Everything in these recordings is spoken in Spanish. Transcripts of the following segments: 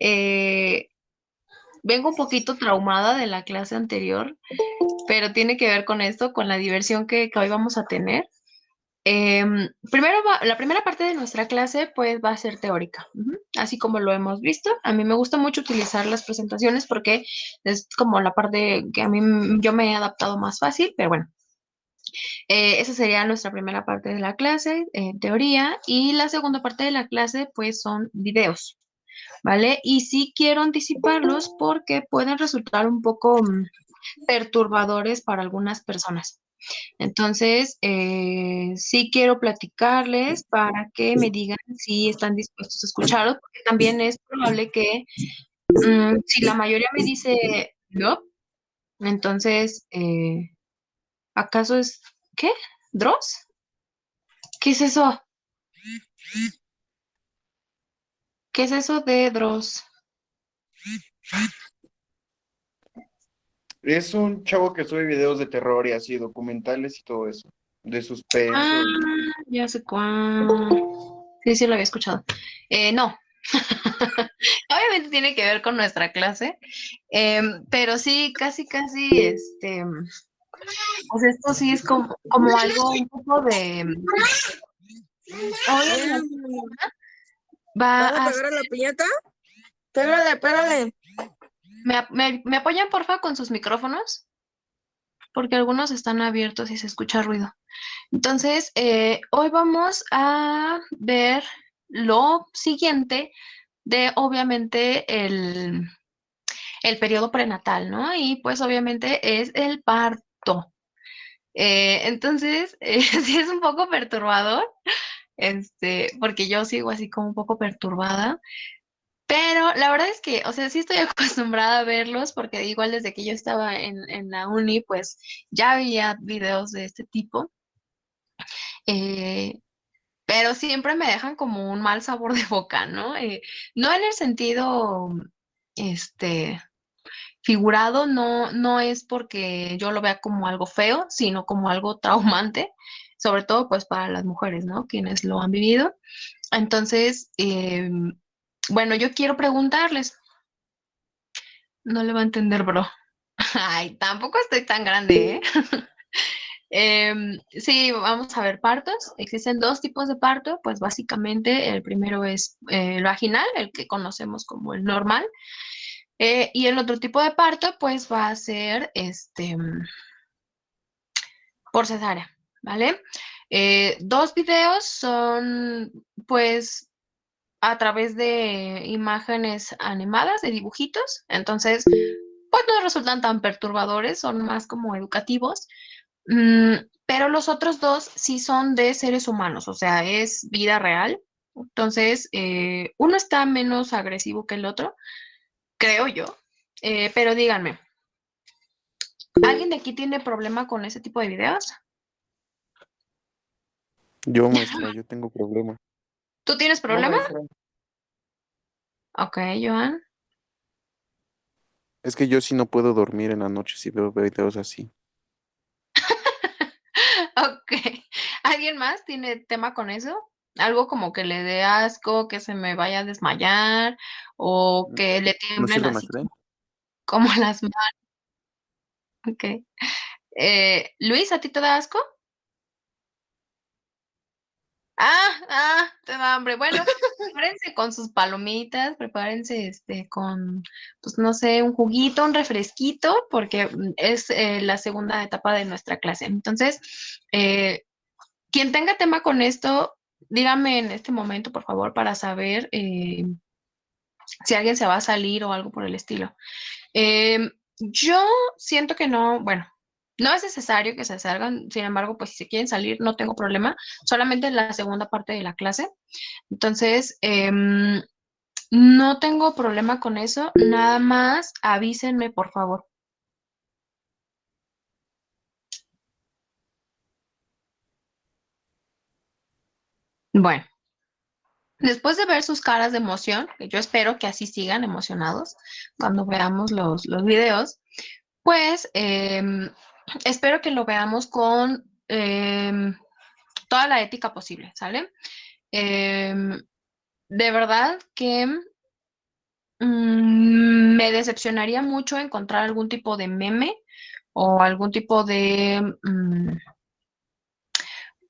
Eh, Vengo un poquito traumada de la clase anterior, pero tiene que ver con esto, con la diversión que hoy vamos a tener. La primera parte de nuestra clase pues va a ser teórica, así como lo hemos visto. A mí me gusta mucho utilizar las presentaciones porque es como la parte que a mí yo me he adaptado más fácil, pero bueno, esa sería nuestra primera parte de la clase, teoría, y la segunda parte de la clase pues son videos, ¿vale? Y sí quiero anticiparlos porque pueden resultar un poco perturbadores para algunas personas. Entonces, sí quiero platicarles para que me digan si están dispuestos a escucharlos, porque también es probable que si la mayoría me dice no, entonces, ¿acaso es qué? ¿Dross? ¿Qué es eso? ¿Qué es eso de Dross? Es un chavo que sube videos de terror y así, documentales y todo eso, de Ah, suspenso y... ya sé cuál. Sí, sí lo había escuchado. No. Obviamente tiene que ver con nuestra clase, pero sí, casi, casi, pues esto sí es como algo un poco de, hoy en la va ¿Vas a a, pegar a la piñata? Pégale, pégale. ¿me apoyan porfa con sus micrófonos? Porque algunos están abiertos y se escucha ruido. Entonces, hoy vamos a ver lo siguiente de, obviamente, el periodo prenatal, ¿no? Y pues obviamente es el parto. Entonces, sí es un poco perturbador, porque yo sigo así como un poco perturbada, pero la verdad es que, o sea, sí estoy acostumbrada a verlos, porque igual desde que yo estaba en la uni, pues ya veía videos de este tipo, eh, pero siempre me dejan como un mal sabor de boca, ¿no? No en el sentido, este, figurado, no, no es porque yo lo vea como algo feo, sino como algo traumante, sobre todo pues para las mujeres, ¿no? Quienes lo han vivido. Entonces, bueno, yo quiero preguntarles, no le va a entender, bro. Ay, tampoco estoy tan grande, ¿eh? Sí, vamos a ver partos. Existen dos tipos de parto, pues básicamente el primero es el vaginal, el que conocemos como el normal, y el otro tipo de parto, pues va a ser por cesárea, ¿vale? Dos videos son, pues, a través de imágenes animadas, de dibujitos, entonces, pues no resultan tan perturbadores, son más como educativos. Mm, pero los otros dos sí son de seres humanos, o sea, es vida real. Entonces, uno está menos agresivo que el otro, creo yo. Pero díganme, ¿alguien de aquí tiene problema con ese tipo de videos? Yo, maestra, yo tengo problema. ¿Tú tienes No, problema? maestra. Ok, Joan. Es que yo sí no puedo dormir en la noche si veo videos así. Ok. ¿Alguien más tiene tema con eso? Algo como que le dé asco, que se me vaya a desmayar o que le ¿No es tiemblen cierto, así maestra? como las manos. Ok. Luis, ¿a ti te da asco? Te da hambre. Bueno, prepárense con sus palomitas, prepárense con, pues no sé, un juguito, un refresquito, porque es la segunda etapa de nuestra clase. Entonces, eh, quien tenga tema con esto, dígame en este momento, por favor, para saber si alguien se va a salir o algo por el estilo. Yo siento que no, bueno, no es necesario que se salgan, sin embargo, pues si se quieren salir, no tengo problema, solamente en la segunda parte de la clase. Entonces, no tengo problema con eso, nada más avísenme, por favor. Bueno, después de ver sus caras de emoción, que yo espero que así sigan emocionados cuando veamos los videos, pues espero que lo veamos con toda la ética posible, ¿sale? De verdad que me decepcionaría mucho encontrar algún tipo de meme o algún tipo de,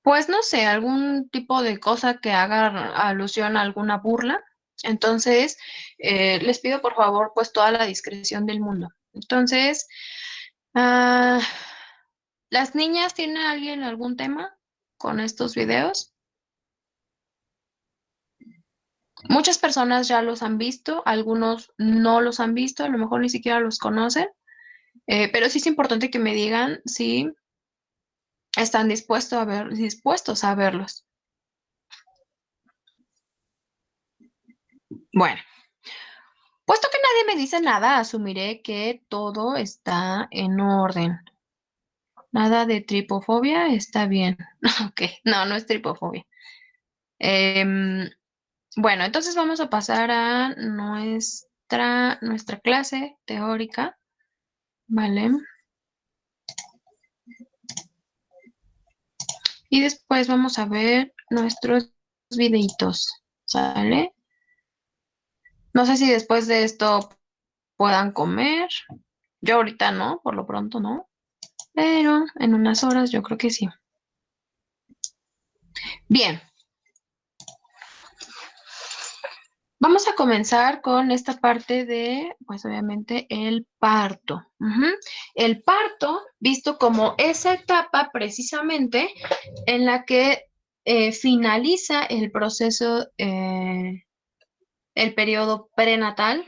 pues no sé, algún tipo de cosa que haga alusión a alguna burla. Entonces, les pido por favor, pues toda la discreción del mundo. Entonces, ah, ¿las niñas tienen alguien algún tema con estos videos? Muchas personas ya los han visto, algunos no los han visto, a lo mejor ni siquiera los conocen, pero sí es importante que me digan si están dispuestos a verlos. Bueno, puesto que nadie me dice nada, asumiré que todo está en orden. Nada de tripofobia, está bien. Ok, no es tripofobia. Em, bueno, entonces vamos a pasar a nuestra clase teórica, ¿vale? Y después vamos a ver nuestros videitos, ¿sale? No sé si después de esto puedan comer. Yo ahorita no, por lo pronto no, pero en unas horas yo creo que sí. Bien, vamos a comenzar con esta parte de, pues obviamente, el parto. Ujú. El parto, visto como esa etapa precisamente en la que finaliza el proceso, el periodo prenatal,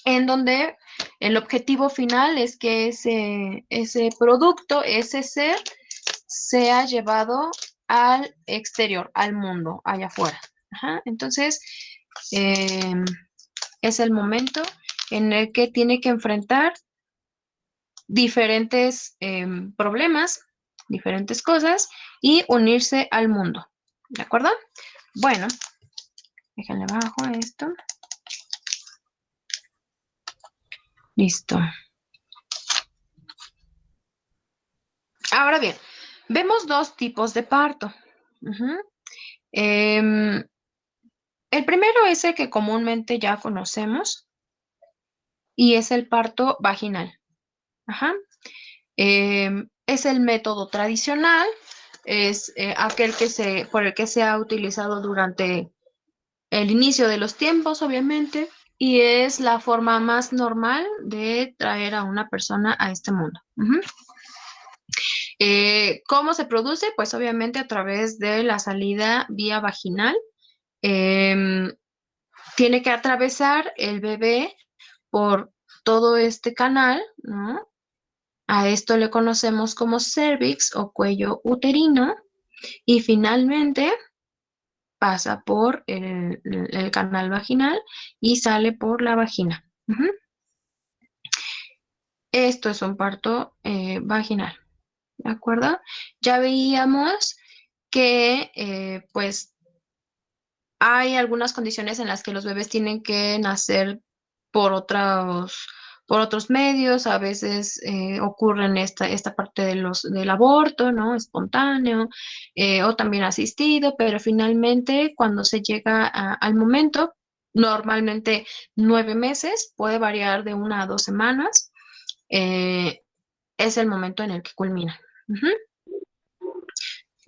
en donde el objetivo final es que ese producto, ese ser, sea llevado al exterior, al mundo, allá afuera. Ajá. Entonces, eh, es el momento en el que tiene que enfrentar diferentes problemas, diferentes cosas y unirse al mundo. ¿De acuerdo? Bueno, déjenle abajo esto. Listo. Ahora bien, vemos dos tipos de parto. Ujú. Em, el primero es el que comúnmente ya conocemos y es el parto vaginal. Ajá. Es el método tradicional, es aquel por el que se ha utilizado durante el inicio de los tiempos, obviamente, y es la forma más normal de traer a una persona a este mundo. Ujú. ¿Cómo se produce? Pues obviamente a través de la salida vía vaginal. Em, Tiene que atravesar el bebé por todo este canal, ¿no? A esto le conocemos como cervix o cuello uterino y finalmente pasa por el canal vaginal y sale por la vagina. Ujú. Esto es un parto vaginal, ¿de acuerdo? Ya veíamos que pues hay algunas condiciones en las que los bebés tienen que nacer por por otros medios, a veces ocurren esta parte del aborto, ¿no? Espontáneo, o también asistido, pero finalmente cuando se llega al momento, normalmente 9 meses, puede variar de 1 a 2 semanas, eh, es el momento en el que culmina. Ujú.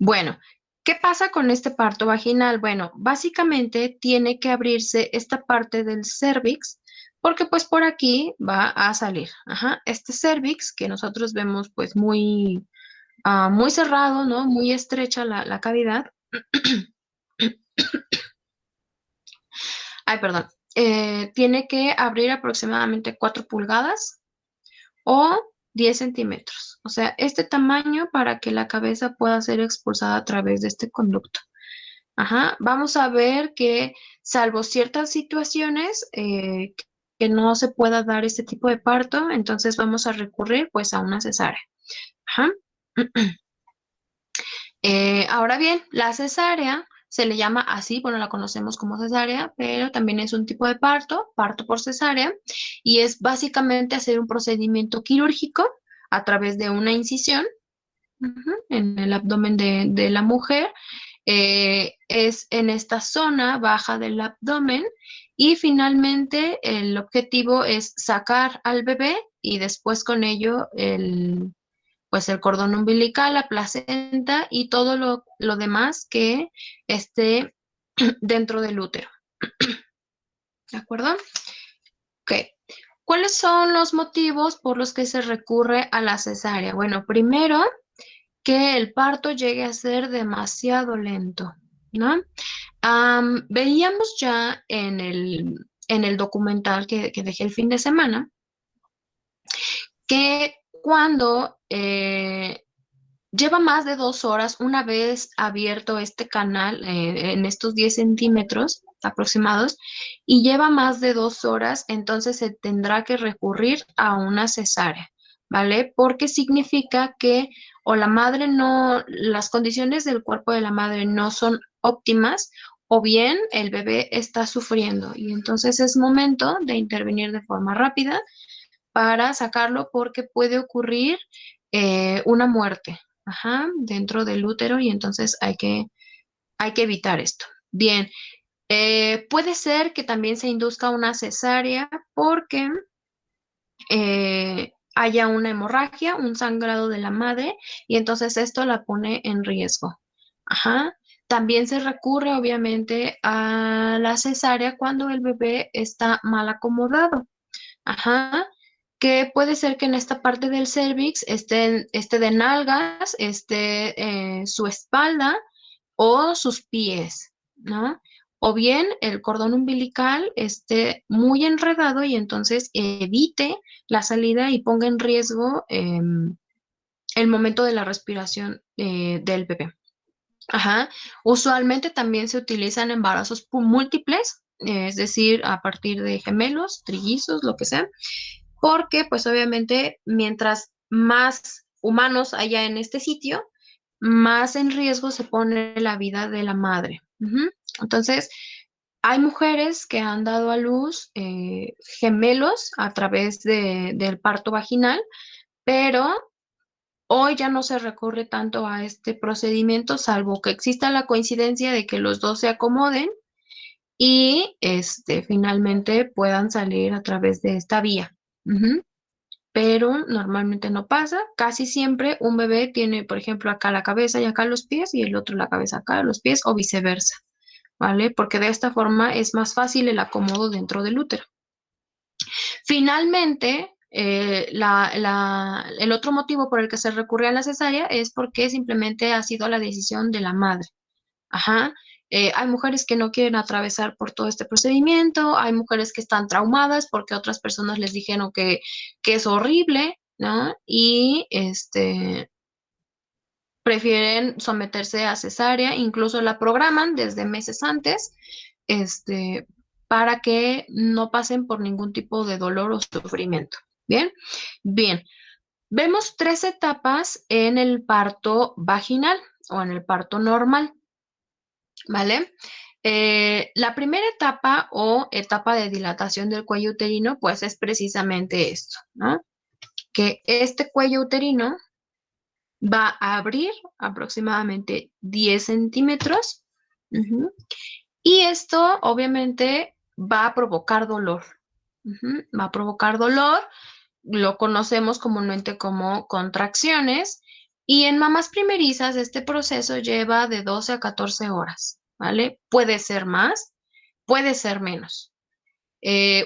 Bueno, ¿qué pasa con este parto vaginal? Bueno, básicamente tiene que abrirse esta parte del cérvix porque pues por aquí va a salir. Ajá. Este cérvix que nosotros vemos pues muy cerrado, ¿no? Muy estrecha la cavidad. Ay, perdón. Tiene que abrir aproximadamente 4 pulgadas o 10 centímetros. O sea, este tamaño para que la cabeza pueda ser expulsada a través de este conducto. Ajá, vamos a ver que salvo ciertas situaciones que no se pueda dar este tipo de parto, entonces vamos a recurrir pues a una cesárea. Ajá. Ahora bien, la cesárea se le llama así, bueno, la conocemos como cesárea, pero también es un tipo de parto, parto por cesárea, y es básicamente hacer un procedimiento quirúrgico a través de una incisión, ujú, en el abdomen de la mujer. Es en esta zona baja del abdomen Y finalmente el objetivo es sacar al bebé y después con ello pues el cordón umbilical, la placenta y todo lo demás que esté dentro del útero. ¿De acuerdo? Ok. ¿Cuáles son los motivos por los que se recurre a la cesárea? Bueno, primero, que el parto llegue a ser demasiado lento, ¿no? Veíamos ya en el documental que dejé el fin de semana que cuando lleva más de 2 horas, una vez abierto este canal en estos 10 centímetros aproximados, y lleva más de 2 horas, entonces se tendrá que recurrir a una cesárea, ¿vale? Porque significa que o la madre no, las condiciones del cuerpo de la madre no son óptimas, o bien el bebé está sufriendo, y entonces es momento de intervenir de forma rápida para sacarlo porque puede ocurrir una muerte, ajá, dentro del útero y entonces hay que evitar esto. Bien, puede ser que también se induzca una cesárea porque haya una hemorragia, un sangrado de la madre y entonces esto la pone en riesgo. Ajá. También se recurre obviamente a la cesárea cuando el bebé está mal acomodado. Ajá, que puede ser que en esta parte del cérvix esté de nalgas, esté su espalda o sus pies, ¿no? O bien el cordón umbilical esté muy enredado y entonces evite la salida y ponga en riesgo el momento de la respiración del bebé. Ajá. Usualmente también se utilizan embarazos múltiples, es decir, a partir de gemelos, trillizos, lo que sea, porque pues obviamente mientras más humanos haya en este sitio, más en riesgo se pone la vida de la madre. Ujú. Entonces, hay mujeres que han dado a luz gemelos a través del parto vaginal, pero hoy ya no se recurre tanto a este procedimiento, salvo que exista la coincidencia de que los dos se acomoden y finalmente puedan salir a través de esta vía. Ujú. Pero normalmente no pasa. Casi siempre un bebé tiene, por ejemplo, acá la cabeza y acá los pies y el otro la cabeza acá los pies o viceversa, ¿vale? Porque de esta forma es más fácil el acomodo dentro del útero. Finalmente, el otro motivo por el que se recurre a la cesárea es porque simplemente ha sido la decisión de la madre. Ajá. Hay mujeres que no quieren atravesar por todo este procedimiento, hay mujeres que están traumadas porque otras personas les dijeron que es horrible, ¿no? Y prefieren someterse a cesárea, incluso la programan desde meses antes, este, para que no pasen por ningún tipo de dolor o sufrimiento. Bien, bien. Vemos 3 etapas en el parto vaginal o en el parto normal. ¿Vale? La primera etapa o etapa de dilatación del cuello uterino, pues es precisamente esto, ¿no? Que este cuello uterino va a abrir aproximadamente 10 centímetros, ujú, y esto obviamente va a provocar dolor, ujú, va a provocar dolor, lo conocemos comúnmente como contracciones, y en mamás primerizas este proceso lleva de 12 a 14 horas, ¿vale? Puede ser más, puede ser menos.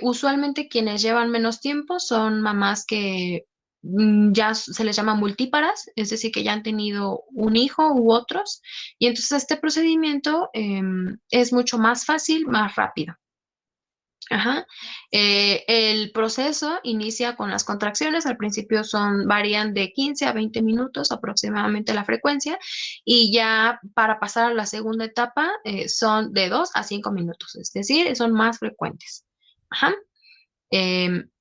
Usualmente quienes llevan menos tiempo son mamás que ya se les llama multíparas, es decir, que ya han tenido un hijo u otros, y entonces este procedimiento es mucho más fácil, más rápido. Ajá. El proceso inicia con las contracciones, al principio varían de 15 a 20 minutos aproximadamente la frecuencia y ya para pasar a la segunda etapa son de 2 a 5 minutos, es decir, son más frecuentes. Ajá.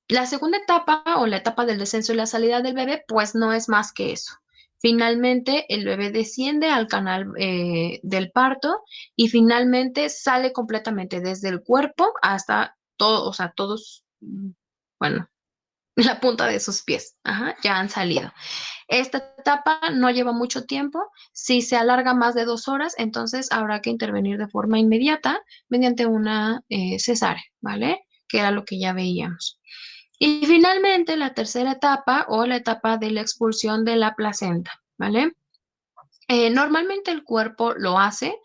La segunda etapa o la etapa del descenso y la salida del bebé, pues no es más que eso. Finalmente, el bebé desciende al canal del parto y finalmente sale completamente desde el cuerpo hasta todo, o sea, todos, bueno, la punta de sus pies. Ajá, ya han salido. Esta etapa no lleva mucho tiempo. Si se alarga más de 2 horas, entonces habrá que intervenir de forma inmediata mediante una cesárea, ¿vale? Que era lo que ya veíamos. Y finalmente, la tercera etapa o la etapa de la expulsión de la placenta, ¿vale? Normalmente el cuerpo lo hace,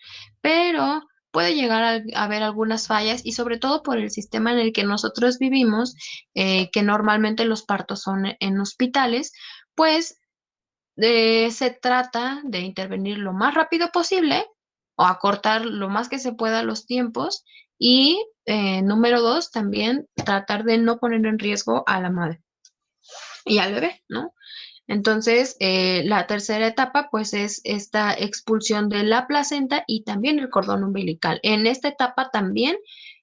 pero puede llegar a haber algunas fallas y sobre todo por el sistema en el que nosotros vivimos, que normalmente los partos son en hospitales, pues se trata de intervenir lo más rápido posible o acortar lo más que se pueda los tiempos y número 2, también tratar de no poner en riesgo a la madre y al bebé, ¿no? Entonces, la tercera etapa, pues, es esta expulsión de la placenta y también el cordón umbilical. En esta etapa también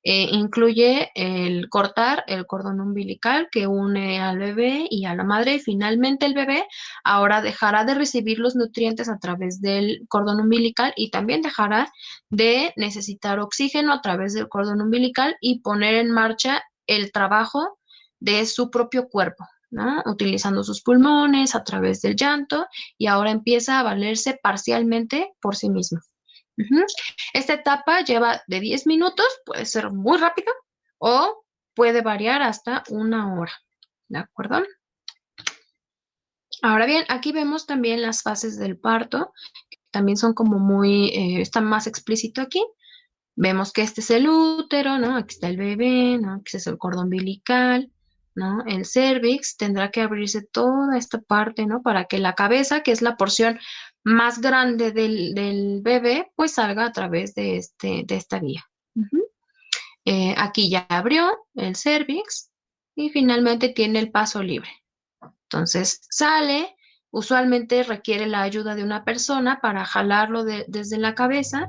incluye el cortar el cordón umbilical que une al bebé y a la madre. Y finalmente el bebé ahora dejará de recibir los nutrientes a través del cordón umbilical y también dejará de necesitar oxígeno a través del cordón umbilical y poner en marcha el trabajo de su propio cuerpo, ¿no? Utilizando sus pulmones a través del llanto y ahora empieza a valerse parcialmente por sí mismo. Ujú. Esta etapa lleva de 10 minutos, puede ser muy rápido o puede variar hasta 1 hora, ¿de acuerdo? Ahora bien, aquí vemos también las fases del parto, que también son como muy, está más explícito aquí. Vemos que este es el útero, ¿no? Aquí está el bebé, ¿no? Aquí es el cordón umbilical, ¿no? El cérvix tendrá que abrirse toda esta parte, ¿no? Para que la cabeza, que es la porción más grande del bebé, pues salga a través de esta vía. Ujú. Aquí ya abrió el cérvix y finalmente tiene el paso libre. Entonces sale, usualmente requiere la ayuda de una persona para jalarlo desde la cabeza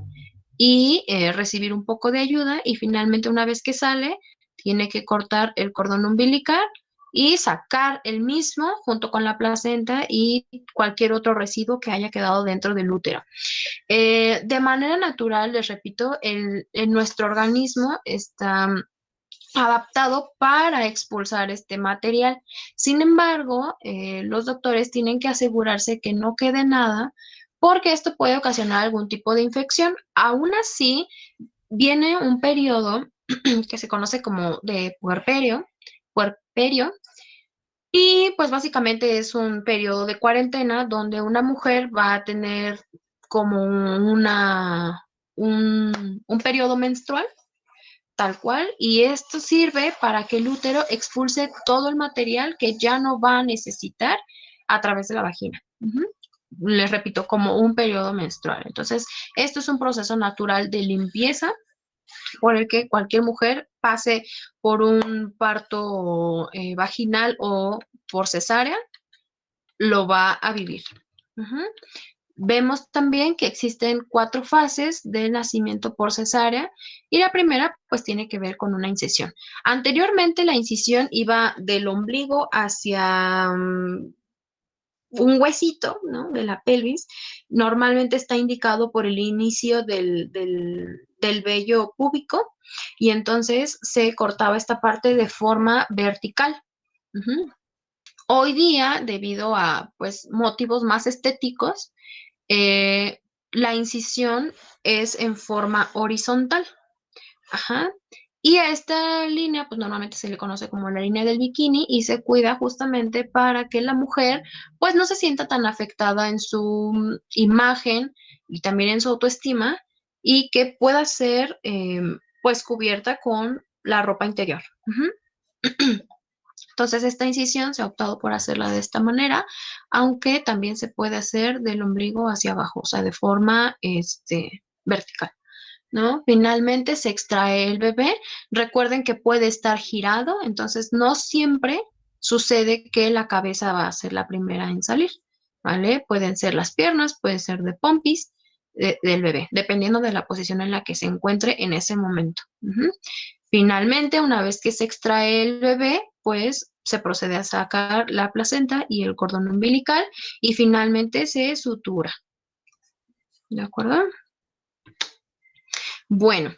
y recibir un poco de ayuda y finalmente una vez que sale, tiene que cortar el cordón umbilical y sacar el mismo junto con la placenta y cualquier otro residuo que haya quedado dentro del útero. De manera natural, les repito, nuestro organismo está adaptado para expulsar este material. Sin embargo, los doctores tienen que asegurarse que no quede nada porque esto puede ocasionar algún tipo de infección. Aún así, viene un periodo que se conoce como de puerperio, y pues básicamente es un periodo de cuarentena donde una mujer va a tener como un periodo menstrual tal cual, y esto sirve para que el útero expulse todo el material que ya no va a necesitar a través de la vagina. Ujú. Les repito, como un periodo menstrual. Entonces, esto es un proceso natural de limpieza por el que cualquier mujer pase por un parto vaginal o por cesárea, lo va a vivir. Ujú. Vemos también que existen 4 fases de nacimiento por cesárea y la primera pues tiene que ver con una incisión. Anteriormente la incisión iba del ombligo hacia un huesito, ¿no? De la pelvis. Normalmente está indicado por el inicio del vello púbico y entonces se cortaba esta parte de forma vertical. Ujú. Hoy día, debido a pues motivos más estéticos, eh, la incisión es en forma horizontal. Ajá. Y a esta línea, pues normalmente se le conoce como la línea del bikini y se cuida justamente para que la mujer, pues no se sienta tan afectada en su imagen y también en su autoestima y que pueda ser, pues, cubierta con la ropa interior. Ujú. Entonces, esta incisión se ha optado por hacerla de esta manera, aunque también se puede hacer del ombligo hacia abajo, o sea, de forma vertical, ¿no? Finalmente se extrae el bebé. Recuerden que puede estar girado, entonces no siempre sucede que la cabeza va a ser la primera en salir, ¿vale? Pueden ser las piernas, puede ser de pompis del bebé, dependiendo de la posición en la que se encuentre en ese momento. Ujú. Finalmente, una vez que se extrae el bebé, pues se procede a sacar la placenta y el cordón umbilical y finalmente se sutura. ¿De acuerdo? Bueno,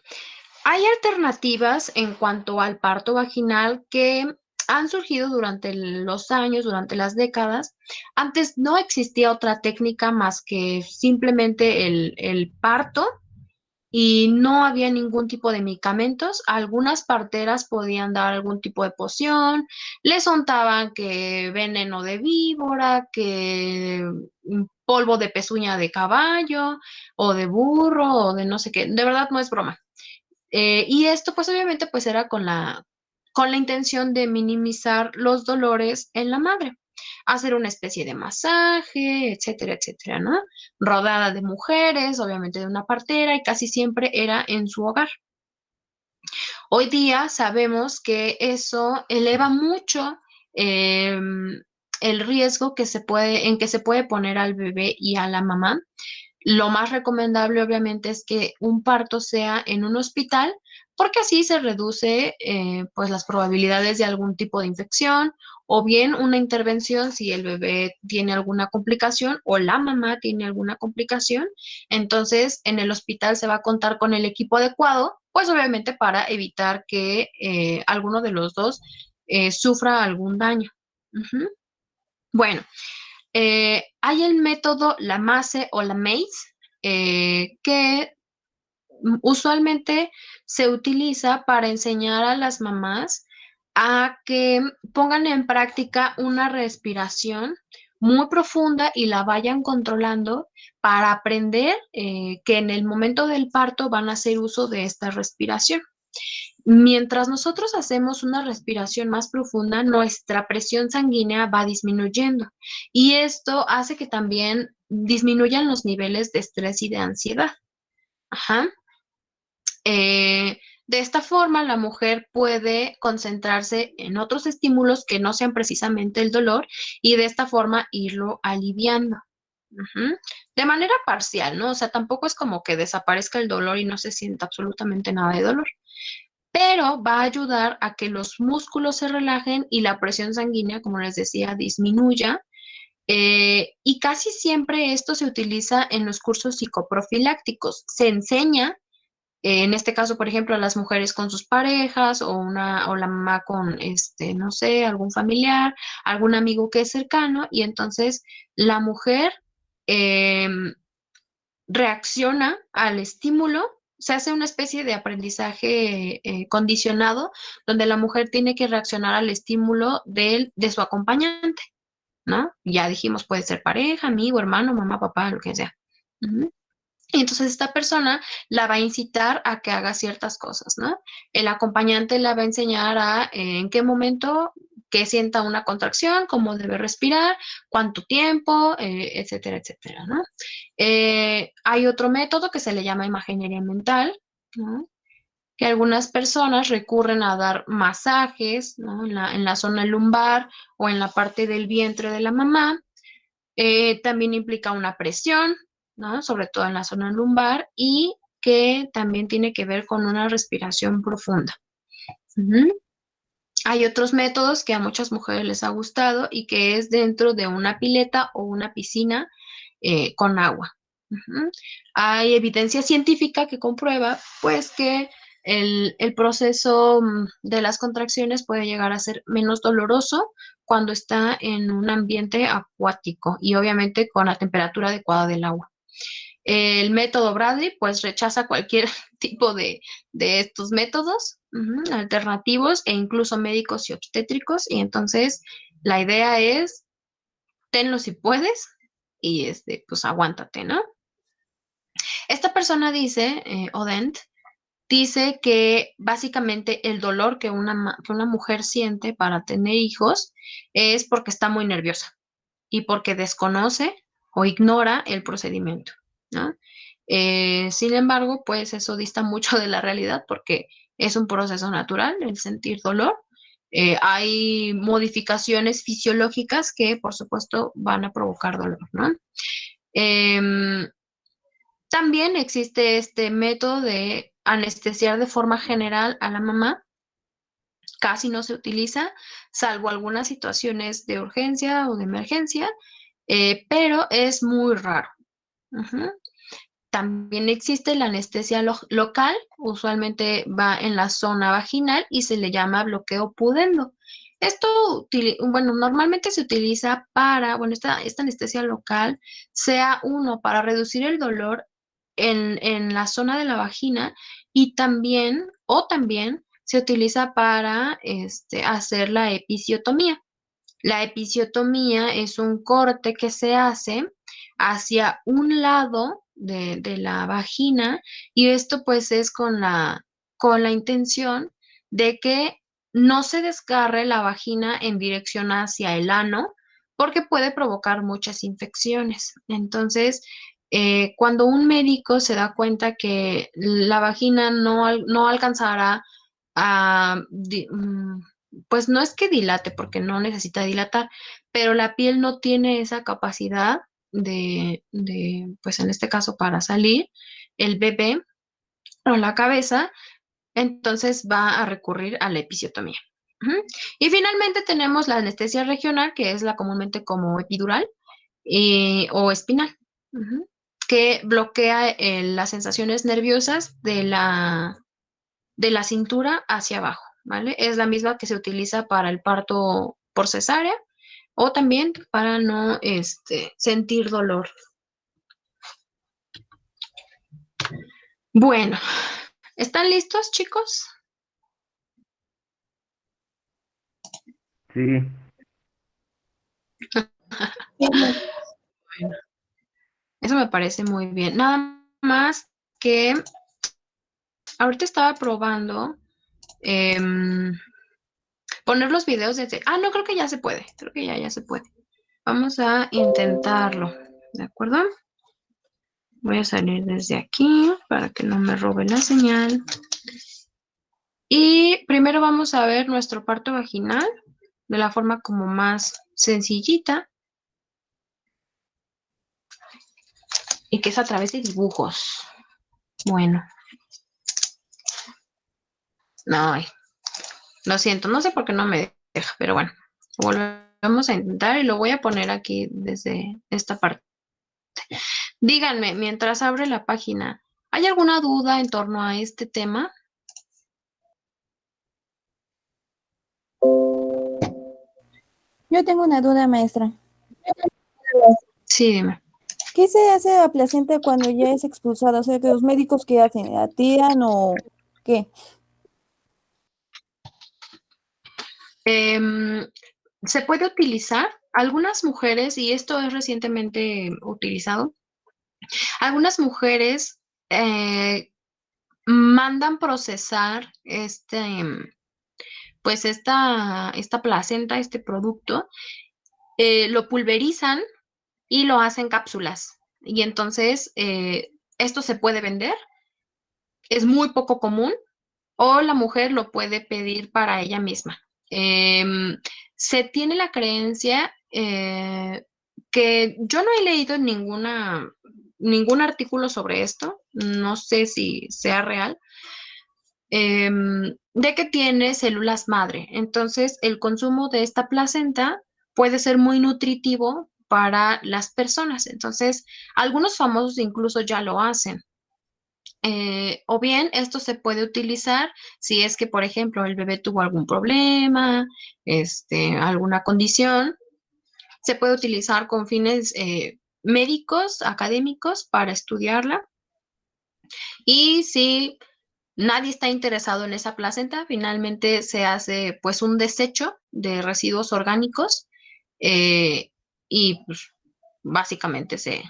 hay alternativas en cuanto al parto vaginal que han surgido durante los años, durante las décadas. Antes no existía otra técnica más que simplemente el parto y no había ningún tipo de medicamentos. Algunas parteras podían dar algún tipo de poción, les untaban que veneno de víbora, que polvo de pezuña de caballo o de burro o de no sé qué. De verdad no es broma. Y esto pues obviamente pues era con la intención de minimizar los dolores en la madre, hacer una especie de masaje, etcétera, etcétera, ¿no? Rodada de mujeres, obviamente de una partera y casi siempre era en su hogar. Hoy día sabemos que eso eleva mucho el riesgo en que se puede poner al bebé y a la mamá. Lo más recomendable, obviamente, es que un parto sea en un hospital, porque así se reduce pues las probabilidades de algún tipo de infección o bien una intervención si el bebé tiene alguna complicación o la mamá tiene alguna complicación. Entonces, en el hospital se va a contar con el equipo adecuado, pues obviamente para evitar que alguno de los dos sufra algún daño. Ujú. Bueno, hay el método LAMACE o LAMACE, que usualmente se utiliza para enseñar a las mamás a que pongan en práctica una respiración muy profunda y la vayan controlando para aprender que en el momento del parto van a hacer uso de esta respiración. Mientras nosotros hacemos una respiración más profunda, nuestra presión sanguínea va disminuyendo y esto hace que también disminuyan los niveles de estrés y de ansiedad. Ajá. De esta forma, la mujer puede concentrarse en otros estímulos que no sean precisamente el dolor y de esta forma irlo aliviando. Ujú. De manera parcial, ¿no? O sea, tampoco es como que desaparezca el dolor y no se sienta absolutamente nada de dolor, pero va a ayudar a que los músculos se relajen y la presión sanguínea, como les decía, disminuya. Y casi siempre esto se utiliza en los cursos psicoprofilácticos. Se enseña, en este caso, por ejemplo, a las mujeres con sus parejas o la mamá con, no sé, algún familiar, algún amigo que es cercano, y entonces la mujer em, reacciona al estímulo, se hace una especie de aprendizaje condicionado, donde la mujer tiene que reaccionar al estímulo de su acompañante, ¿no? Ya dijimos, puede ser pareja, amigo, hermano, mamá, papá, lo que sea. Ujú. Y entonces esta persona la va a incitar a que haga ciertas cosas, ¿no? El acompañante la va a enseñar a en qué momento que sienta una contracción, cómo debe respirar, cuánto tiempo, etcétera, etcétera, ¿no? Hay otro método que se le llama imaginería mental, ¿no? Que algunas personas recurren a dar masajes, ¿no? En la zona lumbar o en la parte del vientre de la mamá. También implica una presión, ¿no? Sobre todo en la zona lumbar y que también tiene que ver con una respiración profunda. Ujú. Hay otros métodos que a muchas mujeres les ha gustado y que es dentro de una pileta o una piscina con agua. Ujú. Hay evidencia científica que comprueba, pues, que el proceso de las contracciones puede llegar a ser menos doloroso cuando está en un ambiente acuático y obviamente con la temperatura adecuada del agua. El método Bradley, pues, rechaza cualquier tipo de estos métodos alternativos e incluso médicos y obstétricos. Y entonces la idea es, tenlo si puedes y pues aguántate, ¿no? Esta persona dice, Odent, dice que básicamente el dolor que una mujer siente para tener hijos es porque está muy nerviosa y porque desconoce o ignora el procedimiento, ¿no? Sin embargo, pues eso dista mucho de la realidad porque es un proceso natural el sentir dolor. Hay modificaciones fisiológicas que, por supuesto, van a provocar dolor, ¿no? Em, También existe este método de anestesiar de forma general a la mamá. Casi no se utiliza, salvo algunas situaciones de urgencia o de emergencia, pero es muy raro. Ujú. También existe la anestesia local, usualmente va en la zona vaginal y se le llama bloqueo pudendo. Esto, bueno, normalmente se utiliza para, bueno, esta anestesia local sea uno, para reducir el dolor en la zona de la vagina y también, o también se utiliza para hacer la episiotomía. La episiotomía es un corte que se hace hacia un lado de la vagina y esto pues es con la intención de que no se desgarre la vagina en dirección hacia el ano porque puede provocar muchas infecciones. Entonces, cuando un médico se da cuenta que la vagina no alcanzará a, pues no es que dilate, porque no necesita dilatar, pero la piel no tiene esa capacidad pues en este caso para salir el bebé o la cabeza, entonces va a recurrir a la episiotomía. Ujú. Y finalmente tenemos la anestesia regional, que es la comúnmente como epidural o espinal, ujú, que bloquea las sensaciones nerviosas de la cintura hacia abajo, ¿vale? Es la misma que se utiliza para el parto por cesárea o también para no sentir dolor. Bueno, ¿están listos, chicos? Sí. Bueno, eso me parece muy bien. Nada más que ahorita estaba probando poner los videos desde... Ah, no, creo que ya se puede. Creo que ya se puede. Vamos a intentarlo, ¿de acuerdo? Voy a salir desde aquí para que no me robe la señal. Y primero vamos a ver nuestro parto vaginal de la forma como más sencillita y que es a través de dibujos. Bueno, no, lo siento, no sé por qué no me deja, pero bueno, volvemos a intentar y lo voy a poner aquí desde esta parte. Díganme, mientras abre la página, ¿hay alguna duda en torno a este tema? Yo tengo una duda, maestra. Sí, dime. ¿Qué se hace a la placenta cuando ya es expulsada? O sea, que los médicos qué hacen, ¿la tiran o qué? Se puede utilizar algunas mujeres, y esto es recientemente utilizado, algunas mujeres mandan procesar pues esta placenta, este producto, lo pulverizan y lo hacen cápsulas. Y entonces esto se puede vender, es muy poco común, o la mujer lo puede pedir para ella misma. Se tiene la creencia que yo no he leído ningún artículo sobre esto, no sé si sea real, de que tiene células madre. Entonces, el consumo de esta placenta puede ser muy nutritivo para las personas. Entonces, algunos famosos incluso ya lo hacen. O bien esto se puede utilizar si es que, por ejemplo, el bebé tuvo algún problema, alguna condición, se puede utilizar con fines médicos, académicos para estudiarla. Y si nadie está interesado en esa placenta, finalmente se hace pues un desecho de residuos orgánicos eh, y pues, básicamente se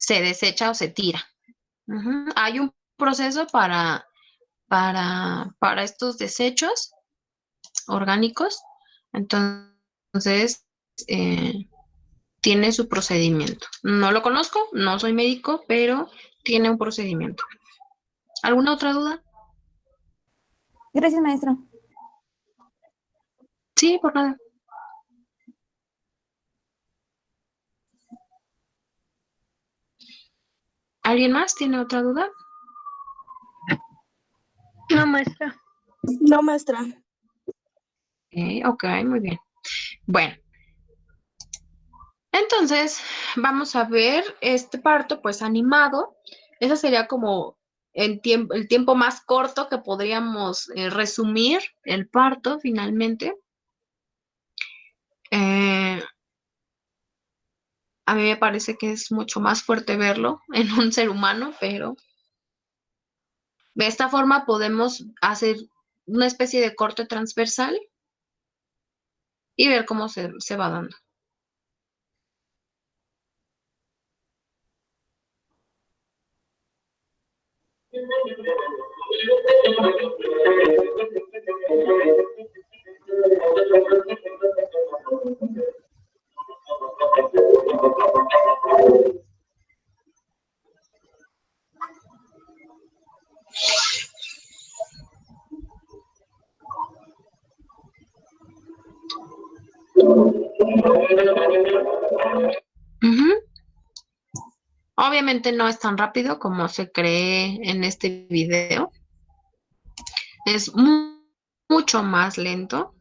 desecha o se tira. Ujú. Hay un proceso para estos desechos orgánicos. Entonces, tiene su procedimiento. No lo conozco, no soy médico, pero tiene un procedimiento. ¿Alguna otra duda? Gracias, maestra. Sí, por nada. ¿Alguien más tiene otra duda? No, maestra. No, maestra. Ok, muy bien. Bueno, Entonces, vamos a ver este parto pues animado. Ese sería como el tiempo más corto que podríamos resumir el parto finalmente. Eh, a mí me parece que es mucho más fuerte verlo en un ser humano, pero de esta forma podemos hacer una especie de corte transversal y ver cómo se va dando. Ujú. Obviamente no es tan rápido como se cree en este video. Es mucho más lento,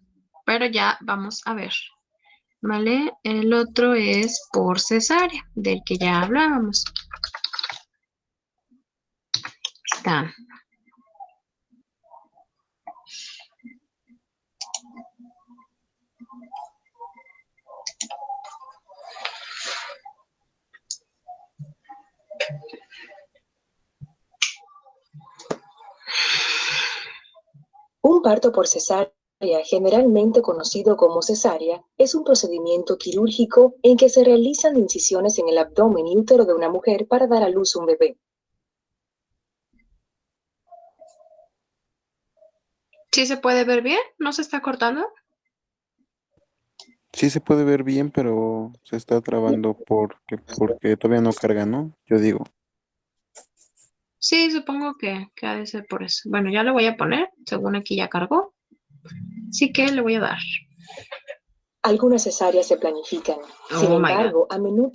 pero ya vamos a ver. ¿Vale? El otro es por cesárea, del que ya hablábamos. Está. Un parto por cesárea, generalmente conocido como cesárea, es un procedimiento quirúrgico en que se realizan incisiones en el abdomen y útero de una mujer para dar a luz un bebé. ¿Sí se puede ver bien? ¿No se está cortando? Sí se puede ver bien, pero se está trabando porque todavía no carga, ¿no? Yo digo. Sí, supongo que ha de ser por eso. Bueno, ya lo voy a poner, según aquí ya cargó. Así que le voy a dar. Algunas cesáreas se planifican. Sin Oh my God. embargo, a menudo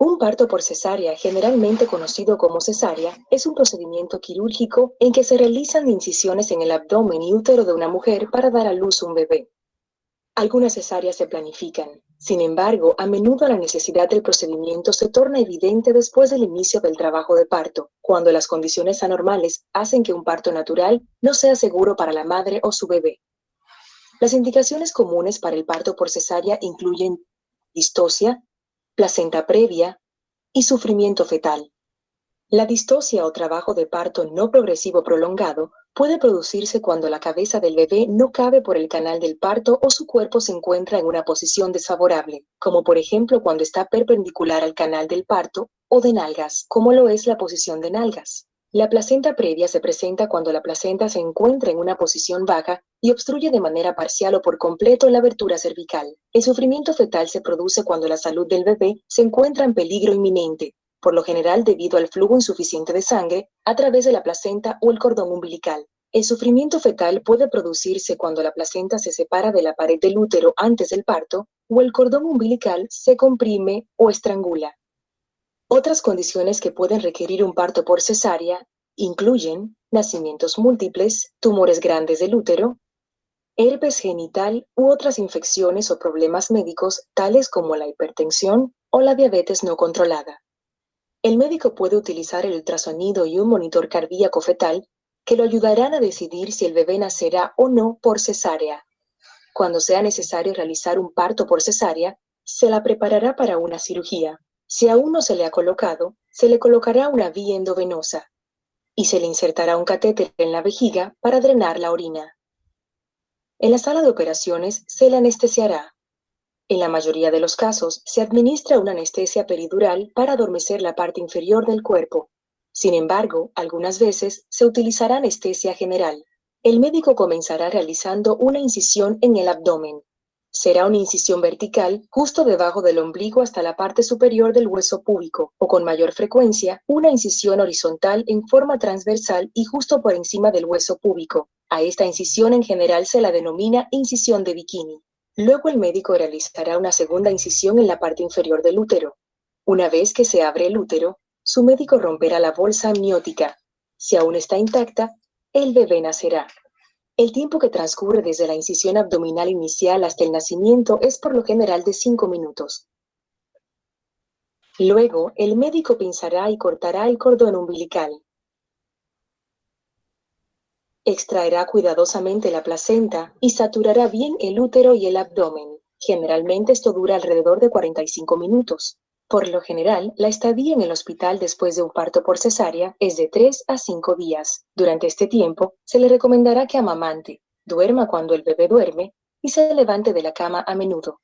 un parto por cesárea, generalmente conocido como cesárea, es un procedimiento quirúrgico en que se realizan incisiones en el abdomen y útero de una mujer para dar a luz un bebé. Algunas cesáreas se planifican. Sin embargo, a menudo la necesidad del procedimiento se torna evidente después del inicio del trabajo de parto, cuando las condiciones anormales hacen que un parto natural no sea seguro para la madre o su bebé. Las indicaciones comunes para el parto por cesárea incluyen distocia, placenta previa y sufrimiento fetal. La distocia o trabajo de parto no progresivo prolongado puede producirse cuando la cabeza del bebé no cabe por el canal del parto o su cuerpo se encuentra en una posición desfavorable, como por ejemplo cuando está perpendicular al canal del parto o de nalgas, como lo es la posición de nalgas. La placenta previa se presenta cuando la placenta se encuentra en una posición baja y obstruye de manera parcial o por completo la abertura cervical. El sufrimiento fetal se produce cuando la salud del bebé se encuentra en peligro inminente, por lo general debido al flujo insuficiente de sangre a través de la placenta o el cordón umbilical. El sufrimiento fetal puede producirse cuando la placenta se separa de la pared del útero antes del parto o el cordón umbilical se comprime o estrangula. Otras condiciones que pueden requerir un parto por cesárea incluyen nacimientos múltiples, tumores grandes del útero, herpes genital u otras infecciones o problemas médicos tales como la hipertensión o la diabetes no controlada. El médico puede utilizar el ultrasonido y un monitor cardíaco fetal que lo ayudarán a decidir si el bebé nacerá o no por cesárea. Cuando sea necesario realizar un parto por cesárea, se la preparará para una cirugía. Si aún no se le ha colocado, se le colocará una vía endovenosa y se le insertará un catéter en la vejiga para drenar la orina. En la sala de operaciones se le anestesiará. En la mayoría de los casos, se administra una anestesia peridural para adormecer la parte inferior del cuerpo. Sin embargo, algunas veces se utilizará anestesia general. El médico comenzará realizando una incisión en el abdomen. Será una incisión vertical justo debajo del ombligo hasta la parte superior del hueso púbico, o con mayor frecuencia, una incisión horizontal en forma transversal y justo por encima del hueso púbico. A esta incisión en general se la denomina incisión de bikini. Luego el médico realizará una segunda incisión en la parte inferior del útero. Una vez que se abre el útero, su médico romperá la bolsa amniótica. Si aún está intacta, el bebé nacerá. El tiempo que transcurre desde la incisión abdominal inicial hasta el nacimiento es por lo general de 5 minutos. Luego, el médico pinzará y cortará el cordón umbilical. Extraerá cuidadosamente la placenta y saturará bien el útero y el abdomen. Generalmente esto dura alrededor de 45 minutos. Por lo general, la estadía en el hospital después de un parto por cesárea es de 3 a 5 días. Durante este tiempo, se le recomendará que amamante, duerma cuando el bebé duerme y se levante de la cama a menudo.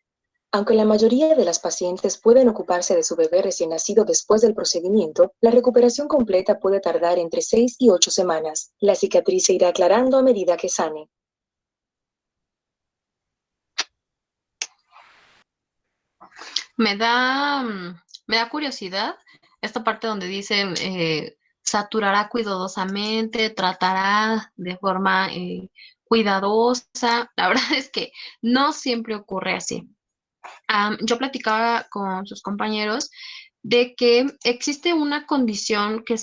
Aunque la mayoría de las pacientes pueden ocuparse de su bebé recién nacido después del procedimiento, la recuperación completa puede tardar entre 6 y 8 semanas. La cicatriz se irá aclarando a medida que sane. Me da, me da curiosidad esta parte donde dicen saturará cuidadosamente, tratará de forma cuidadosa. La verdad es que no siempre ocurre así. Yo platicaba con sus compañeros de que existe una condición que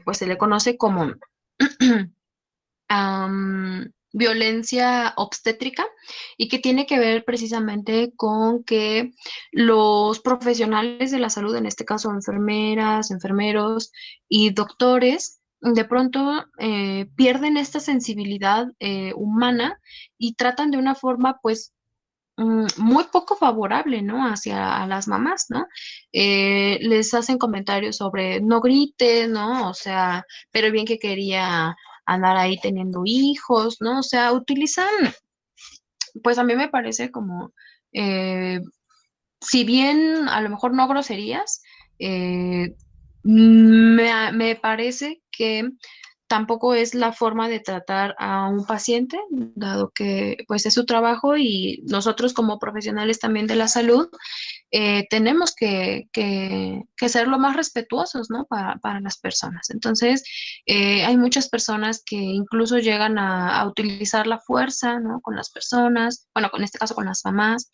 pues se le conoce como violencia obstétrica y que tiene que ver precisamente con que los profesionales de la salud, en este caso enfermeras, enfermeros y doctores, de pronto pierden esta sensibilidad humana y tratan de una forma pues muy poco favorable, ¿no? Hacia a las mamás, ¿no? Les hacen comentarios sobre no grites, ¿no? O sea, pero bien que quería andar ahí teniendo hijos, ¿no? O sea, utilizan, pues a mí me parece como, eh, si bien a lo mejor no groserías, me parece que tampoco es la forma de tratar a un paciente, dado que pues es su trabajo y nosotros como profesionales también de la salud tenemos que ser lo más respetuosos, ¿no? Para las personas. Entonces, hay muchas personas que incluso llegan a utilizar la fuerza, ¿no? Con las personas, bueno, en este caso con las mamás,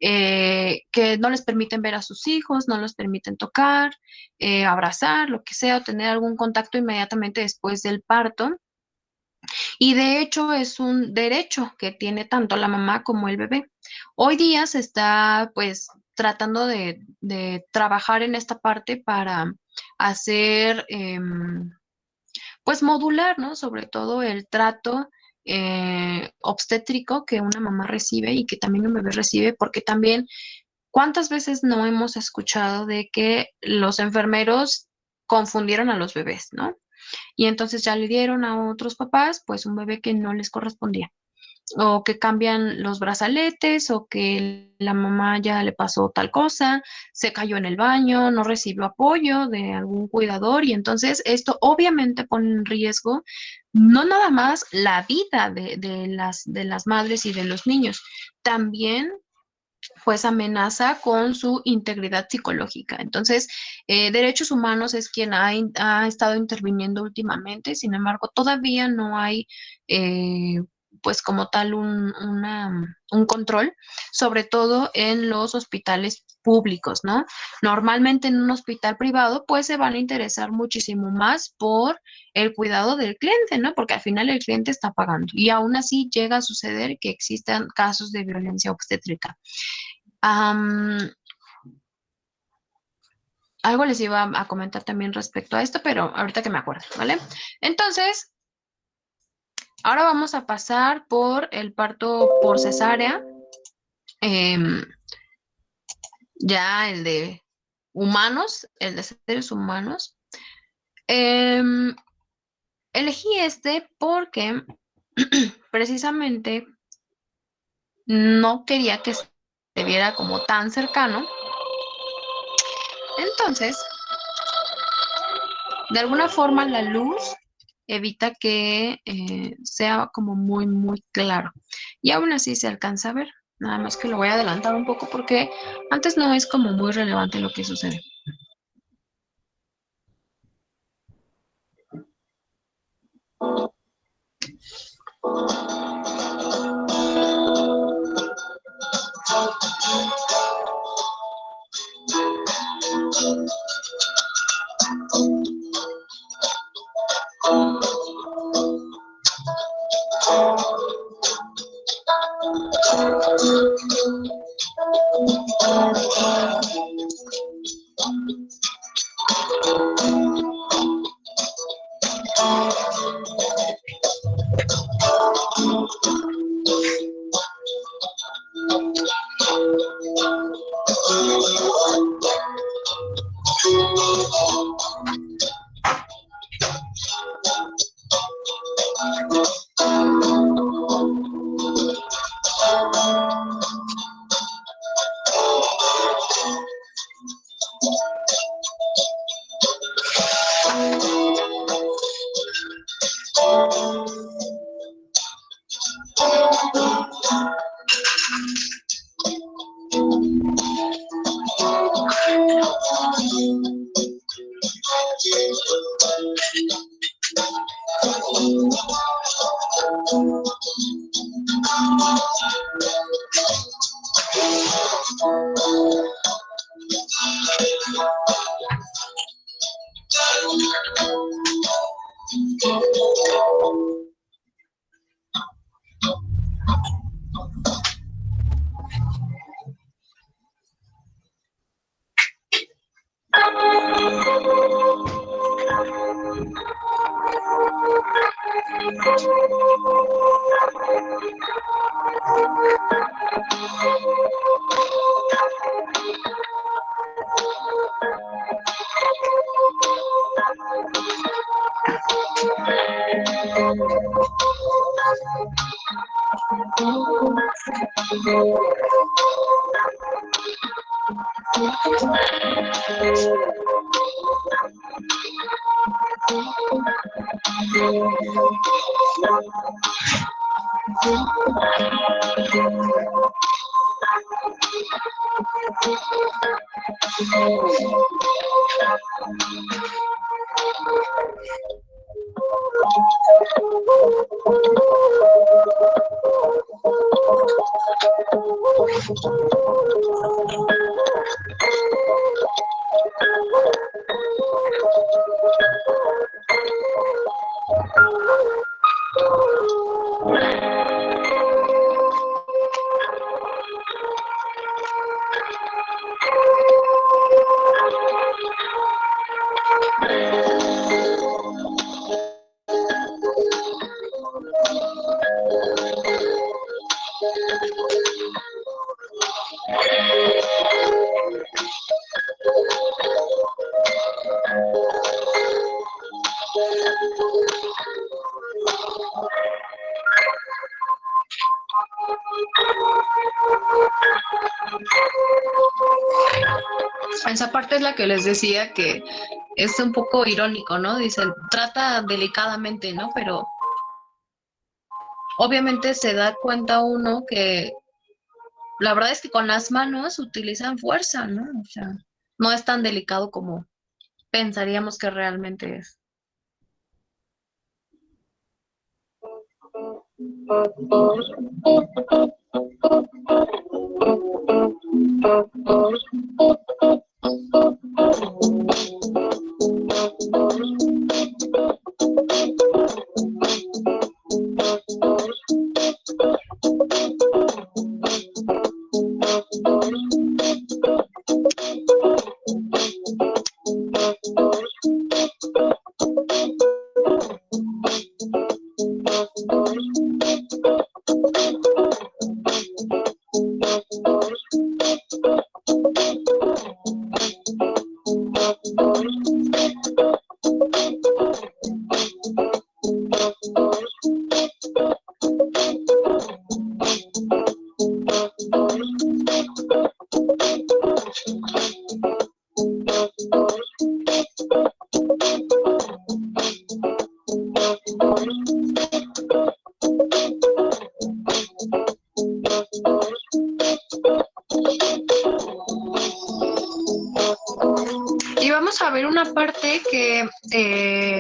que no les permiten ver a sus hijos, no los permiten tocar, abrazar, lo que sea, o tener algún contacto inmediatamente después del parto. Y de hecho es un derecho que tiene tanto la mamá como el bebé. Hoy día se está pues tratando de trabajar en esta parte para hacer pues modular, ¿no? Sobre todo el trato obstétrico que una mamá recibe y que también un bebé recibe, porque también ¿cuántas veces no hemos escuchado de que los enfermeros confundieron a los bebés, ¿no? Y entonces ya le dieron a otros papás, pues un bebé que no les correspondía, o que cambian los brazaletes, o que la mamá ya le pasó tal cosa, se cayó en el baño, no recibió apoyo de algún cuidador, y entonces esto obviamente pone en riesgo no nada más la vida de las madres y de los niños, también pues amenaza con su integridad psicológica. Entonces, Derechos Humanos es quien ha estado interviniendo últimamente, sin embargo, todavía no hay, pues como tal, un control, sobre todo en los hospitales públicos, ¿no? Normalmente en un hospital privado, pues se van a interesar muchísimo más por el cuidado del cliente, ¿no? Porque al final el cliente está pagando y aún así llega a suceder que existan casos de violencia obstétrica. Am, algo les iba a comentar también respecto a esto, pero ahorita que me acuerdo, ¿vale? Entonces, ahora vamos a pasar por el parto por cesárea, em, ya el de humanos, el de seres humanos. Em, elegí este porque precisamente no quería que se viera como tan cercano. Entonces, de alguna forma la luz evita que sea como muy, muy claro. Y aún así se alcanza a ver. Nada más que lo voy a adelantar un poco porque antes no es como muy relevante lo que sucede. Esa parte es la que les decía que es un poco irónico, ¿no? Dicen, trata delicadamente, ¿no? Pero obviamente se da cuenta uno que la verdad es que con las manos utilizan fuerza, ¿no? O sea, no es tan delicado como pensaríamos que realmente es. Y vamos a ver una parte que,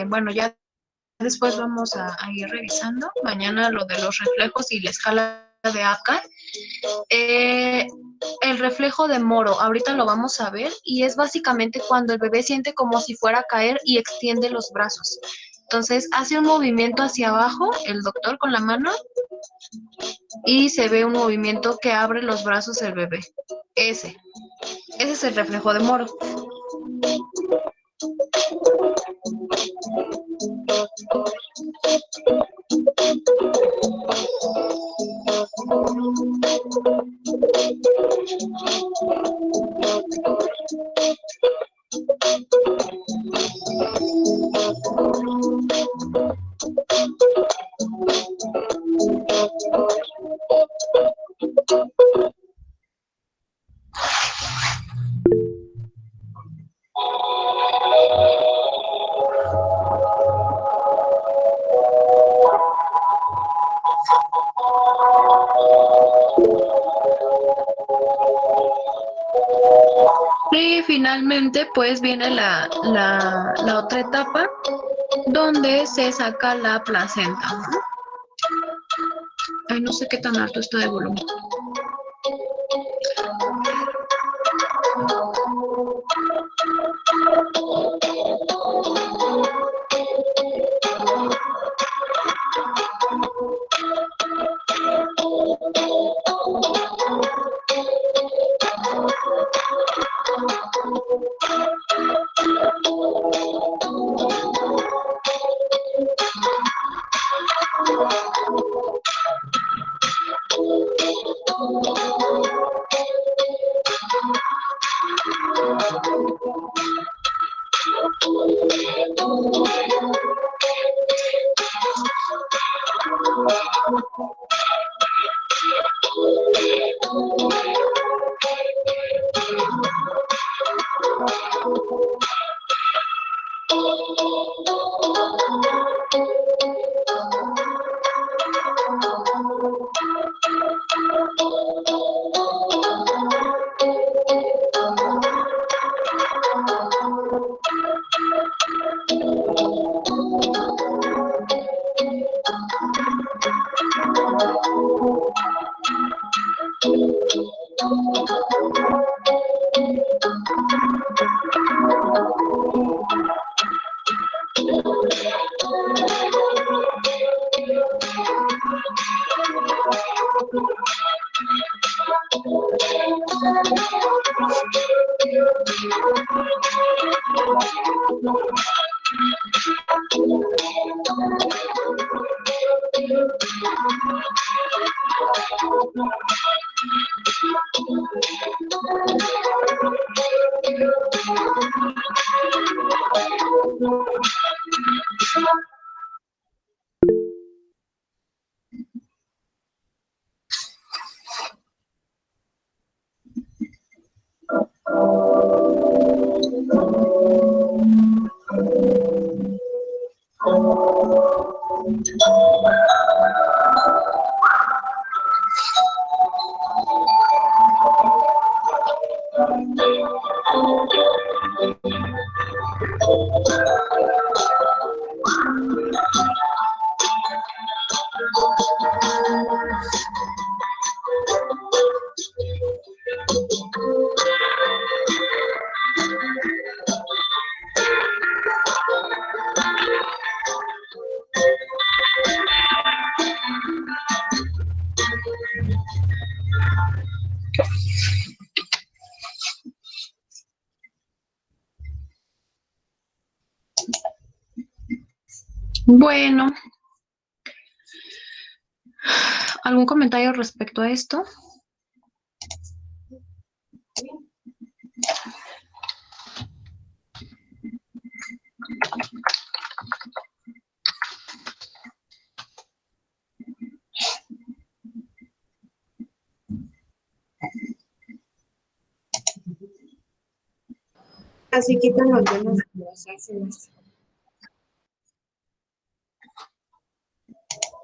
bueno, ya después vamos a ir revisando. Mañana lo de los reflejos y la escala de Akar. El reflejo de Moro, ahorita lo vamos a ver, y es básicamente cuando el bebé siente como si fuera a caer y extiende los brazos. Entonces hace un movimiento hacia abajo, el doctor con la mano, y se ve un movimiento que abre los brazos del bebé. Ese es el reflejo de Moro. Y finalmente, pues viene la otra etapa donde se saca la placenta, ¿no? Ay, no sé qué tan alto está de volumen. Bueno, ¿algún comentario respecto a esto? Así quitan las ganas de embarazarse, maestra.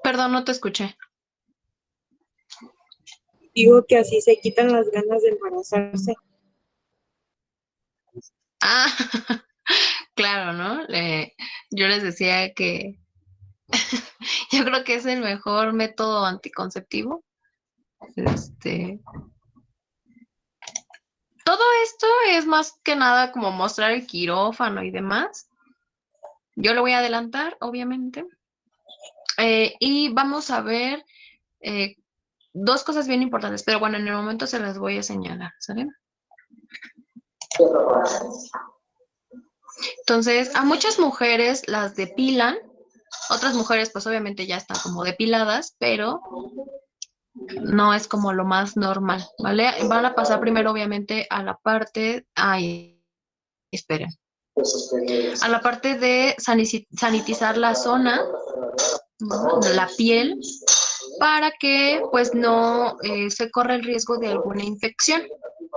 Perdón, no te escuché. Digo que así se quitan las ganas de embarazarse. Ah, claro, ¿no? Yo les decía que yo creo que es el mejor método anticonceptivo. Todo esto es más que nada como mostrar el quirófano y demás, Yo lo voy a adelantar, obviamente. Y vamos a ver dos cosas bien importantes, pero bueno, en el momento se las voy a señalar, ¿sale? Entonces, a muchas mujeres las depilan, otras mujeres pues obviamente ya están como depiladas, pero no es como lo más normal, ¿vale? Van a pasar primero obviamente a la parte, ay, esperen, a la parte de sanitizar la zona, ¿no? De la piel, para que pues no se corra el riesgo de alguna infección.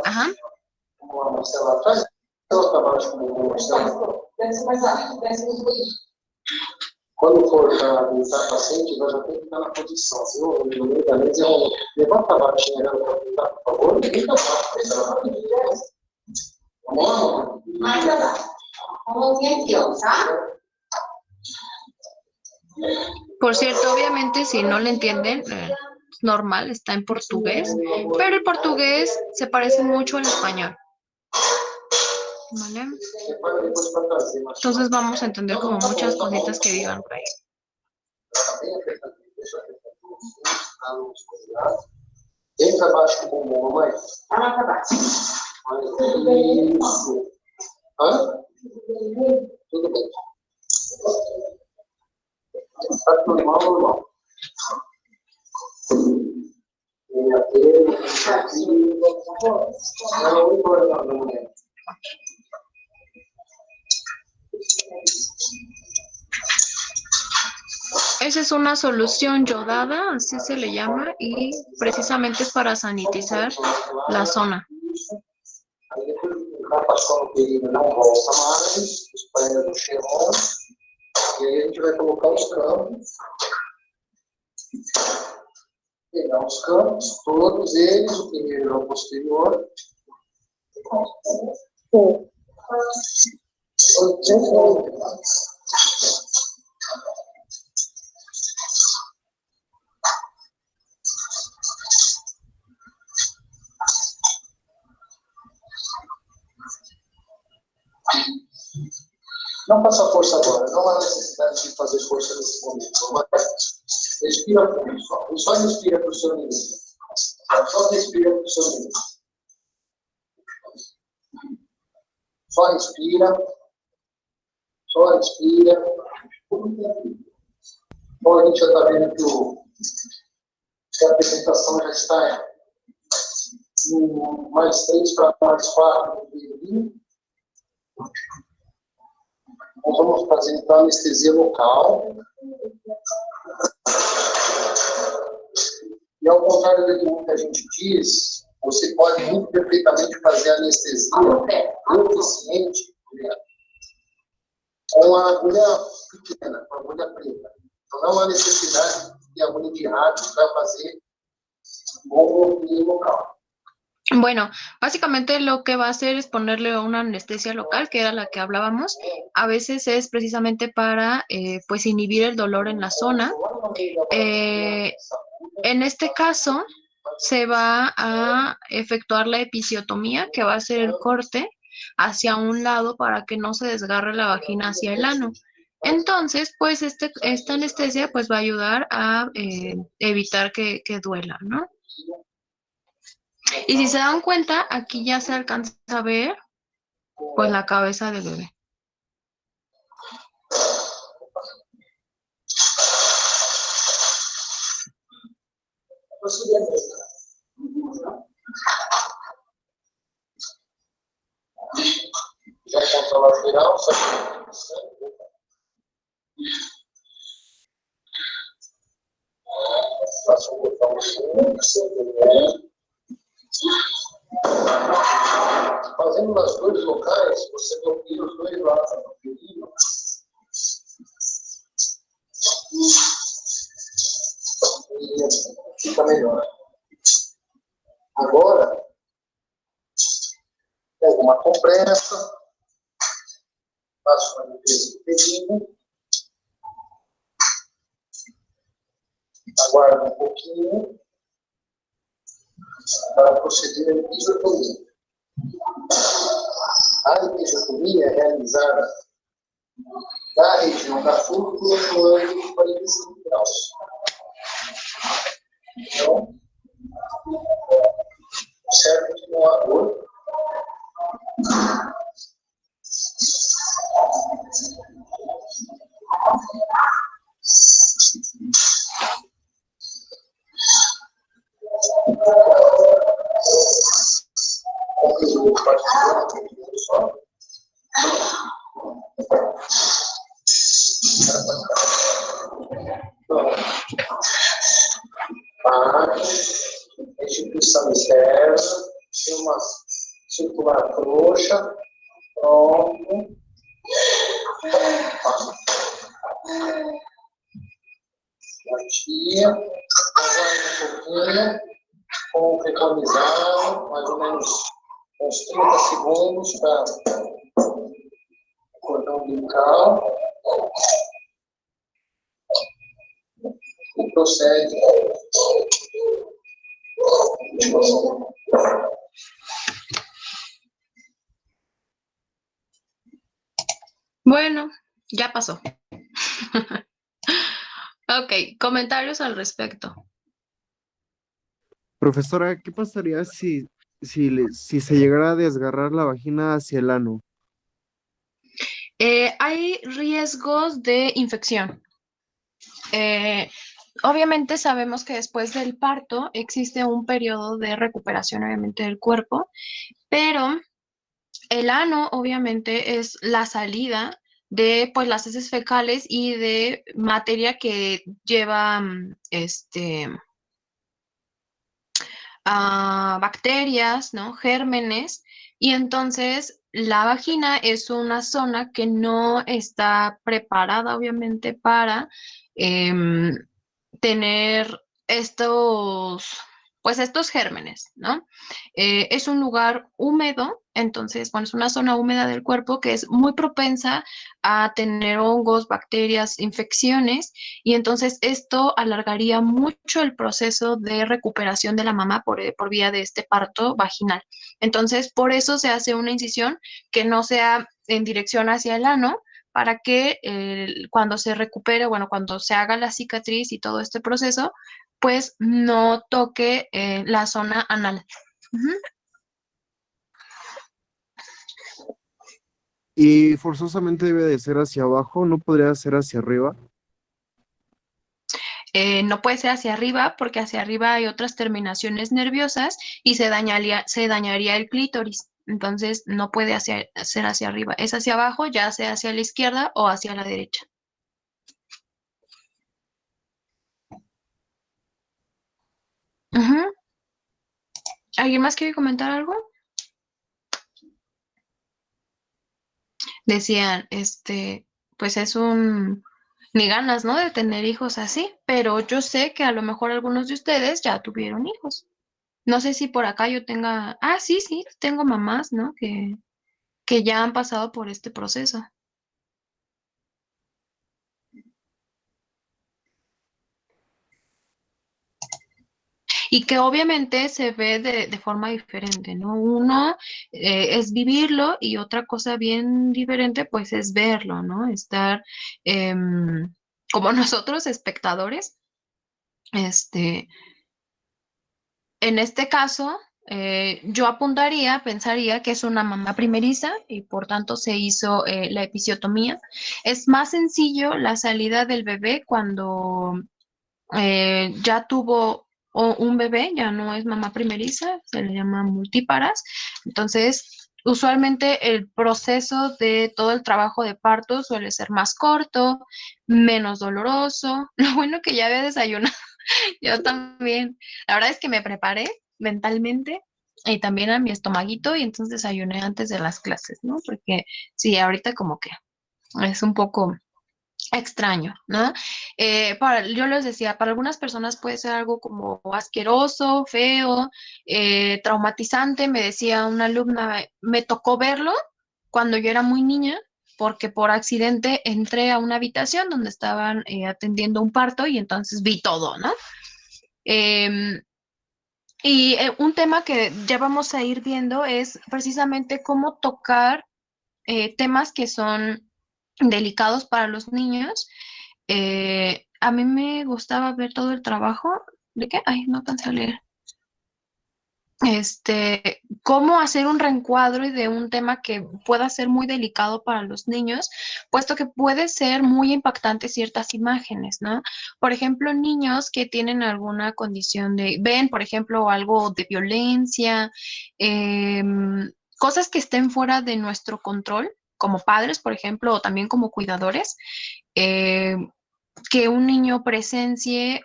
Ajá. Quando for já visitar paciente, nós já tem que estar na posição. Se eu no meio da mesa, eu levanta a baixinha para visitar, por favor. Levanta a baixinha. Vamos lá? Por cierto, obviamente, si no le entienden, es normal, está en portugués, pero el portugués se parece mucho al español. ¿Vale? Entonces vamos a entender como muchas cositas que digan por ahí. Entra abaixo do bumbum, mamãe. Isso. Hã? Tudo bem. Está normal, normal. Esa es una solución yodada, así se le llama, y precisamente es para sanitizar la zona. Aí depois vai passando o período, não volta mais, espalha do xeron, e aí a gente vai colocar os campos, pegar os campos, todos eles, o primeiro e o posterior. Não faça força agora, não há necessidade de fazer força nesse momento. Respira fundo, só respira para o seu nível. Só respira para o seu nível. Só respira. Só respira. Bom, a gente já está vendo que a apresentação já está em mais 3 para mais 4 do Nós vamos fazer então anestesia local. E ao contrário do que muita gente diz, você pode muito perfeitamente fazer anestesia eficiente com a agulha pequena, com a agulha preta. Então não há necessidade de agulha de rádio para fazer bom local. Bueno, básicamente lo que va a hacer es ponerle una anestesia local, que era la que hablábamos. A veces es precisamente para pues inhibir el dolor en la zona. En este caso se va a efectuar la episiotomía, que va a ser el corte hacia un lado para que no se desgarre la vagina hacia el ano. Entonces, pues esta anestesia pues va a ayudar a evitar que duela, ¿no? Y si se dan cuenta, aquí ya se alcanza a ver pues la cabeza del bebé. Já contra a lateral, faço um botão fazendo nas dois locais, você bloqueia os dois lados do período. E fica melhor. Agora, pego uma compressa, faço uma limpeza do período, aguardo um pouquinho para proceder à episiotomia. A episiotomia é realizada da região da fúrcula fluindo de 45 graus. Então, observe que no ator a instituição externa, tem uma circular frouxa, pronto. Aqui, agora um pouquinho, com o preconizado, mais ou menos uns 30 segundos para o cordão umbilical. E procede. Bueno, ya pasó. Ok, comentarios al respecto. Profesora, ¿qué pasaría si se llegara a desgarrar la vagina hacia el ano? Hay riesgos de infección. Obviamente sabemos que después del parto existe un periodo de recuperación, obviamente, del cuerpo, pero el ano, obviamente, es la salida de pues las heces fecales y de materia que lleva bacterias, ¿no? Gérmenes, y entonces la vagina es una zona que no está preparada, obviamente, para em, tener estos gérmenes, ¿no? Es un lugar húmedo, entonces, bueno, es una zona húmeda del cuerpo que es muy propensa a tener hongos, bacterias, infecciones, y entonces esto alargaría mucho el proceso de recuperación de la mamá por vía de este parto vaginal. Entonces, por eso se hace una incisión que no sea en dirección hacia el ano, para que cuando se recupere, bueno, cuando se haga la cicatriz y todo este proceso, pues no toque la zona anal. Ujú. Y forzosamente debe de ser hacia abajo, no podría ser hacia arriba. No puede ser hacia arriba porque hacia arriba hay otras terminaciones nerviosas y se dañaría el clítoris. Entonces no puede ser hacia arriba, es hacia abajo, ya sea hacia la izquierda o hacia la derecha. Ujú. ¿Alguien más quiere comentar algo? Decían, pues ni ganas, ¿no? De tener hijos así, pero yo sé que a lo mejor algunos de ustedes ya tuvieron hijos. No sé si por acá yo tenga, sí, sí, tengo mamás, ¿no? Que ya han pasado por este proceso. Y que obviamente se ve de forma diferente, ¿no? Uno es vivirlo y otra cosa bien diferente, pues es verlo, ¿no? Estar como nosotros, espectadores, este, en este caso, yo pensaría que es una mamá primeriza y por tanto se hizo la episiotomía. Es más sencillo la salida del bebé cuando ya tuvo un bebé, ya no es mamá primeriza, se le llama multíparas. Entonces, usualmente el proceso de todo el trabajo de parto suele ser más corto, menos doloroso. Lo bueno que ya había desayunado, yo también. La verdad es que me preparé mentalmente y también a mi estomaguito y entonces desayuné antes de las clases, ¿no? Porque sí, ahorita como que es un poco extraño, ¿no? Yo les decía, para algunas personas puede ser algo como asqueroso, feo, traumatizante. Me decía una alumna, me tocó verlo cuando yo era muy niña, porque por accidente entré a una habitación donde estaban atendiendo un parto y entonces vi todo, ¿no? Em, y un tema que ya vamos a ir viendo es precisamente cómo tocar temas que son delicados para los niños. A mí me gustaba ver todo el trabajo. ¿De qué? Ay, no alcancé a leer. Cómo hacer un reencuadro y de un tema que pueda ser muy delicado para los niños, puesto que puede ser muy impactante ciertas imágenes, ¿no? Por ejemplo, niños que tienen alguna condición ven, por ejemplo, algo de violencia, cosas que estén fuera de nuestro control, como padres, por ejemplo, o también como cuidadores, eh, que un niño presencie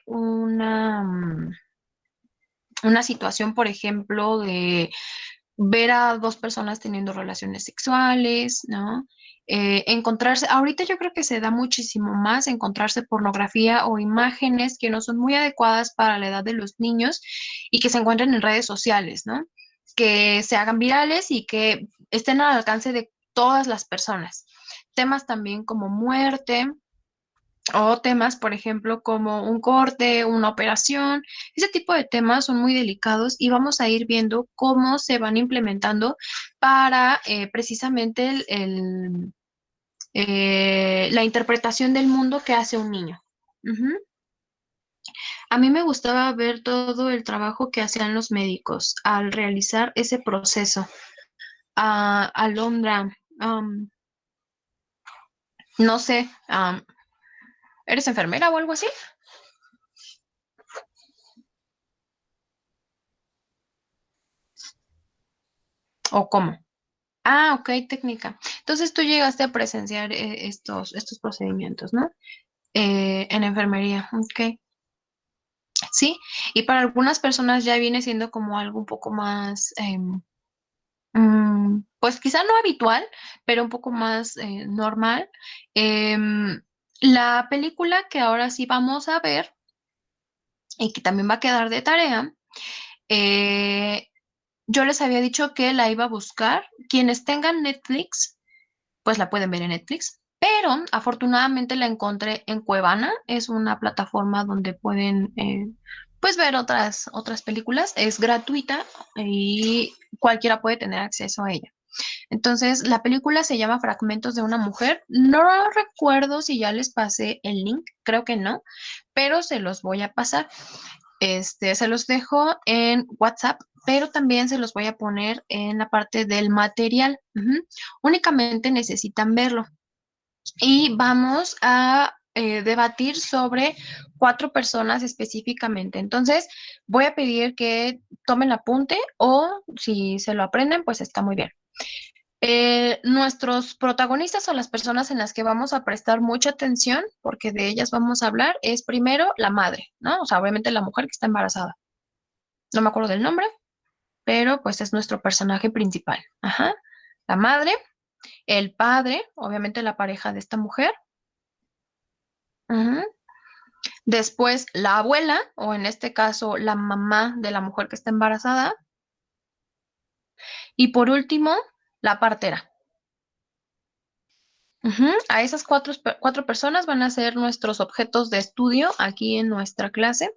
una situación, por ejemplo, de ver a dos personas teniendo relaciones sexuales, ¿no? Encontrarse, ahorita yo creo que se da muchísimo más encontrarse pornografía o imágenes que no son muy adecuadas para la edad de los niños y que se encuentren en redes sociales, ¿no? Que se hagan virales y que estén al alcance de todas las personas. Temas también como muerte, o temas, por ejemplo, como un corte, una operación. Ese tipo de temas son muy delicados y vamos a ir viendo cómo se van implementando para precisamente la interpretación del mundo que hace un niño. Ujú. A mí me gustaba ver todo el trabajo que hacían los médicos al realizar ese proceso. Alondra, um, no sé, ¿eres enfermera o algo así? ¿O cómo? Ah, ok, técnica. Entonces tú llegaste a presenciar estos procedimientos, ¿no? En enfermería, ok. Sí, y para algunas personas ya viene siendo como algo un poco más, pues quizá no habitual, pero un poco más normal. Em, la película que ahora sí vamos a ver y que también va a quedar de tarea, eh, yo les había dicho que la iba a buscar. Quienes tengan Netflix, pues la pueden ver en Netflix. Pero afortunadamente la encontré en Cuevana, es una plataforma donde pueden pues ver otras películas, es gratuita y cualquiera puede tener acceso a ella. Entonces, la película se llama Fragmentos de una mujer. No recuerdo si ya les pasé el link, creo que no, pero se los voy a pasar. Se los dejo en WhatsApp, pero también se los voy a poner en la parte del material. Ujú. Únicamente necesitan verlo. Y vamos a debatir sobre 4 personas específicamente. Entonces, voy a pedir que tomen apunte o si se lo aprenden, pues está muy bien. Nuestros protagonistas o las personas en las que vamos a prestar mucha atención, porque de ellas vamos a hablar, es primero la madre, ¿no? O sea, obviamente la mujer que está embarazada. No me acuerdo del nombre, pero pues es nuestro personaje principal. Ajá. La madre, el padre, obviamente la pareja de esta mujer. Ujú. Después la abuela, o en este caso la mamá de la mujer que está embarazada. Y por último, la partera. Ujú. A esas cuatro personas van a ser nuestros objetos de estudio aquí en nuestra clase.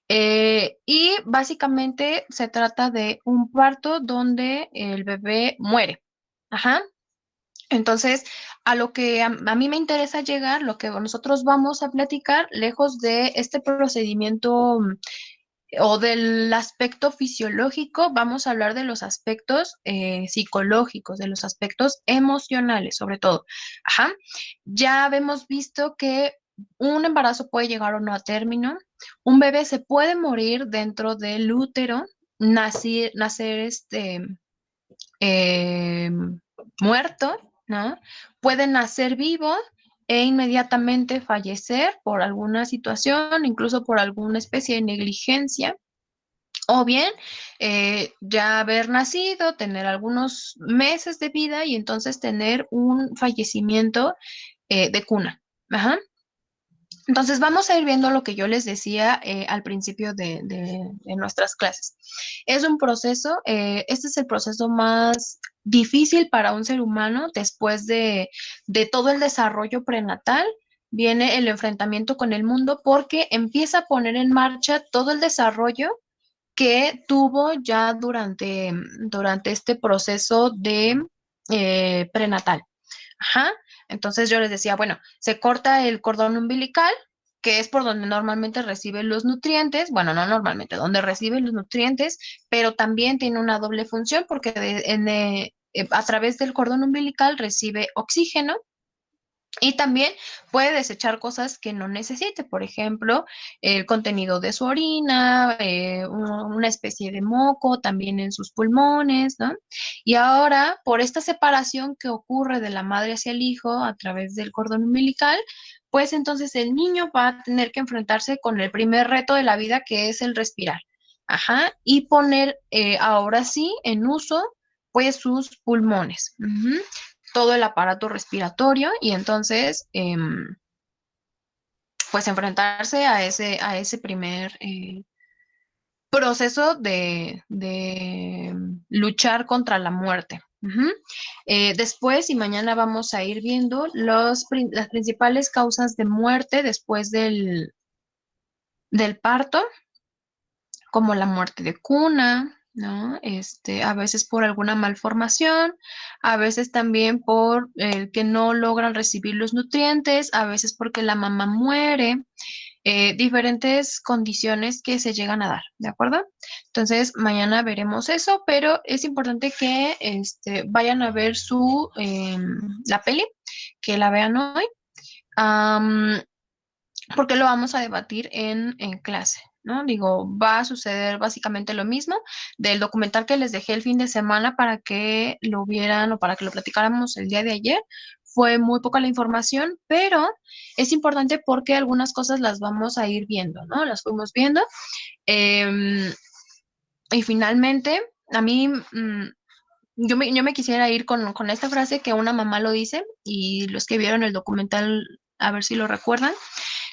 Y básicamente se trata de un parto donde el bebé muere. Ajá. Entonces, a lo que a mí me interesa llegar, lo que nosotros vamos a platicar, lejos de este procedimiento o del aspecto fisiológico, vamos a hablar de los aspectos psicológicos, de los aspectos emocionales, sobre todo. Ajá. Ya hemos visto que un embarazo puede llegar o no a término, un bebé se puede morir dentro del útero, nacer eh, muerto, ¿no? Puede nacer vivo e inmediatamente fallecer por alguna situación, incluso por alguna especie de negligencia. O bien, ya haber nacido, tener algunos meses de vida y entonces tener un fallecimiento de cuna. Ajá. Entonces vamos a ir viendo lo que yo les decía al principio de nuestras clases. Es un proceso, este es el proceso más difícil para un ser humano después de todo el desarrollo prenatal. Viene el enfrentamiento con el mundo porque empieza a poner en marcha todo el desarrollo que tuvo ya durante este proceso de prenatal. Ajá. Entonces yo les decía, bueno, se corta el cordón umbilical, que es por donde normalmente recibe los nutrientes, bueno, no normalmente, donde recibe los nutrientes, pero también tiene una doble función porque a través del cordón umbilical recibe oxígeno y también puede desechar cosas que no necesite, por ejemplo, el contenido de su orina, una especie de moco también en sus pulmones, ¿no? Y ahora, por esta separación que ocurre de la madre hacia el hijo a través del cordón umbilical, pues entonces el niño va a tener que enfrentarse con el primer reto de la vida, que es el respirar. Ajá, y poner ahora sí en uso, pues sus pulmones. Ujú, todo el aparato respiratorio y entonces, pues enfrentarse a ese primer proceso de luchar contra la muerte. Ujú. Después y mañana vamos a ir viendo las principales causas de muerte después del parto, como la muerte de cuna, ¿no? A veces por alguna malformación, a veces también por el que no logran recibir los nutrientes, a veces porque la mamá muere, diferentes condiciones que se llegan a dar, ¿de acuerdo? Entonces, mañana veremos eso, pero es importante que vayan a ver la peli, que la vean hoy. Am, porque lo vamos a debatir en clase, ¿no? Digo, va a suceder básicamente lo mismo del documental que les dejé el fin de semana para que lo vieran o para que lo platicáramos el día de ayer. Fue muy poca la información, pero es importante porque algunas cosas las vamos a ir viendo, ¿no? Las fuimos viendo. Em, y finalmente, a mí, yo me quisiera ir con esta frase que una mamá lo dice y los que vieron el documental, a ver si lo recuerdan.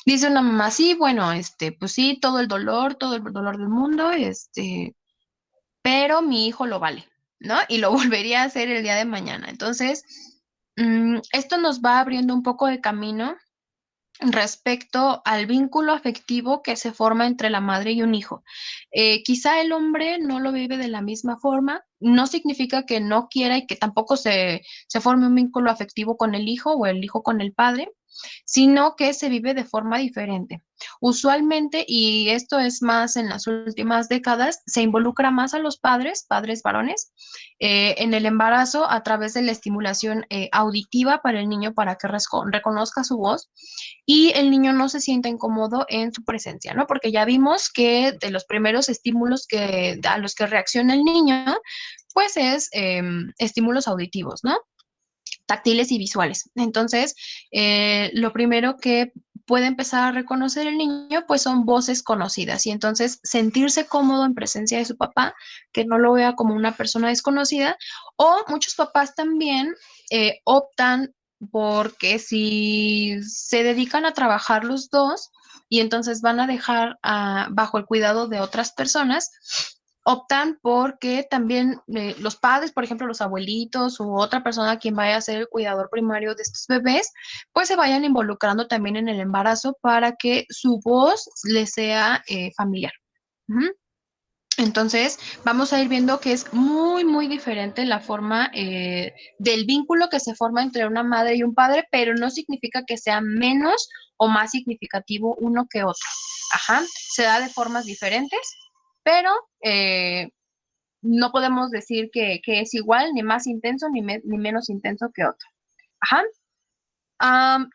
Dice una mamá, sí, bueno, pues sí, todo el dolor del mundo, pero mi hijo lo vale, ¿no? Y lo volvería a hacer el día de mañana. Entonces, esto nos va abriendo un poco de camino respecto al vínculo afectivo que se forma entre la madre y un hijo. Quizá el hombre no lo vive de la misma forma, no significa que no quiera y que tampoco se forme un vínculo afectivo con el hijo o el hijo con el padre, sino que se vive de forma diferente. Usualmente, y esto es más en las últimas décadas, se involucra más a los padres varones, en el embarazo a través de la estimulación auditiva para el niño para que reconozca su voz y el niño no se sienta incómodo en su presencia, ¿no? Porque ya vimos que de los primeros estímulos a los que reacciona el niño, pues es estímulos auditivos, ¿no? Táctiles y visuales. Entonces, lo primero que puede empezar a reconocer el niño, pues son voces conocidas y entonces sentirse cómodo en presencia de su papá, que no lo vea como una persona desconocida, o muchos papás también optan porque si se dedican a trabajar los dos y entonces van a dejar bajo el cuidado de otras personas, optan porque también los padres, por ejemplo, los abuelitos u otra persona quien vaya a ser el cuidador primario de estos bebés, pues se vayan involucrando también en el embarazo para que su voz les sea familiar. Ujú. Entonces, vamos a ir viendo que es muy, muy diferente la forma del vínculo que se forma entre una madre y un padre, pero no significa que sea menos o más significativo uno que otro. Ajá, se da de formas diferentes, pero no podemos decir que es igual, ni más intenso, ni menos intenso que otro. Ajá.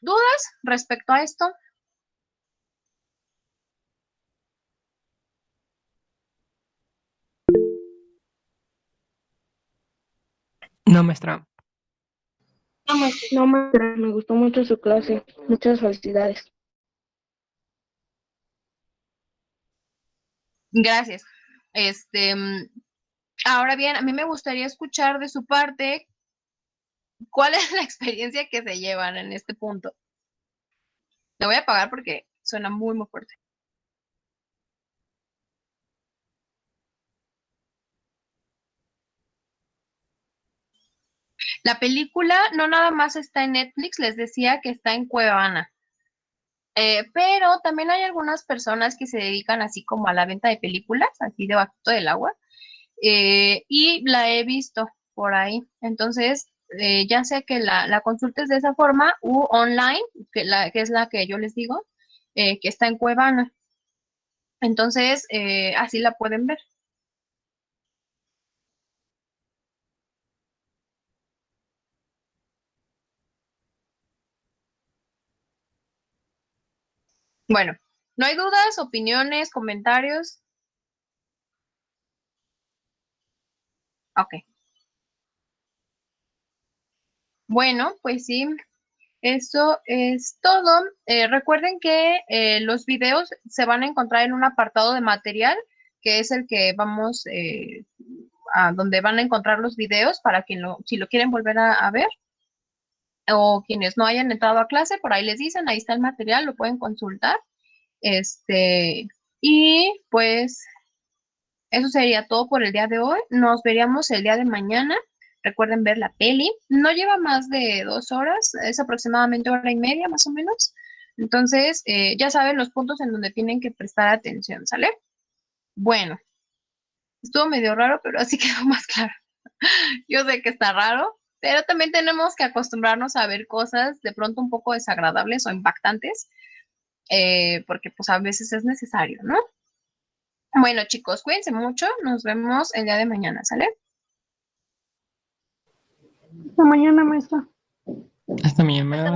¿Dudas respecto a esto? No, maestra. No, maestra, me gustó mucho su clase. Muchas felicidades. Gracias. Este, mm, Ahora bien, a mí me gustaría escuchar de su parte cuál es la experiencia que se llevan en este punto. Le voy a apagar porque suena muy, muy fuerte. La película no nada más está en Netflix, les decía que está en Cuevana. Pero también hay algunas personas que se dedican así como a la venta de películas, así debajo del agua, y la he visto por ahí. Entonces, ya sea que la consultes de esa forma u online, que es la que yo les digo, que está en Cuevana. Entonces, así la pueden ver. Bueno, ¿no hay dudas, opiniones, comentarios? Ok. Bueno, pues sí, eso es todo. Recuerden que los videos se van a encontrar en un apartado de material, que es el que vamos a donde van a encontrar los videos para quien si lo quieren volver a ver, o quienes no hayan entrado a clase, por ahí les dicen, ahí está el material, lo pueden consultar. Y pues eso sería todo por el día de hoy. Nos veríamos el día de mañana. Recuerden ver la peli. No lleva más de 2 horas, es aproximadamente 1 hora y media más o menos. Entonces, ya saben los puntos en donde tienen que prestar atención, ¿sale? Bueno, estuvo medio raro, pero así quedó más claro. Yo sé que está raro, pero también tenemos que acostumbrarnos a ver cosas de pronto un poco desagradables o impactantes, porque pues a veces es necesario, ¿no? Bueno, chicos, cuídense mucho. Nos vemos el día de mañana, ¿sale? Hasta mañana, maestra. Hasta mañana.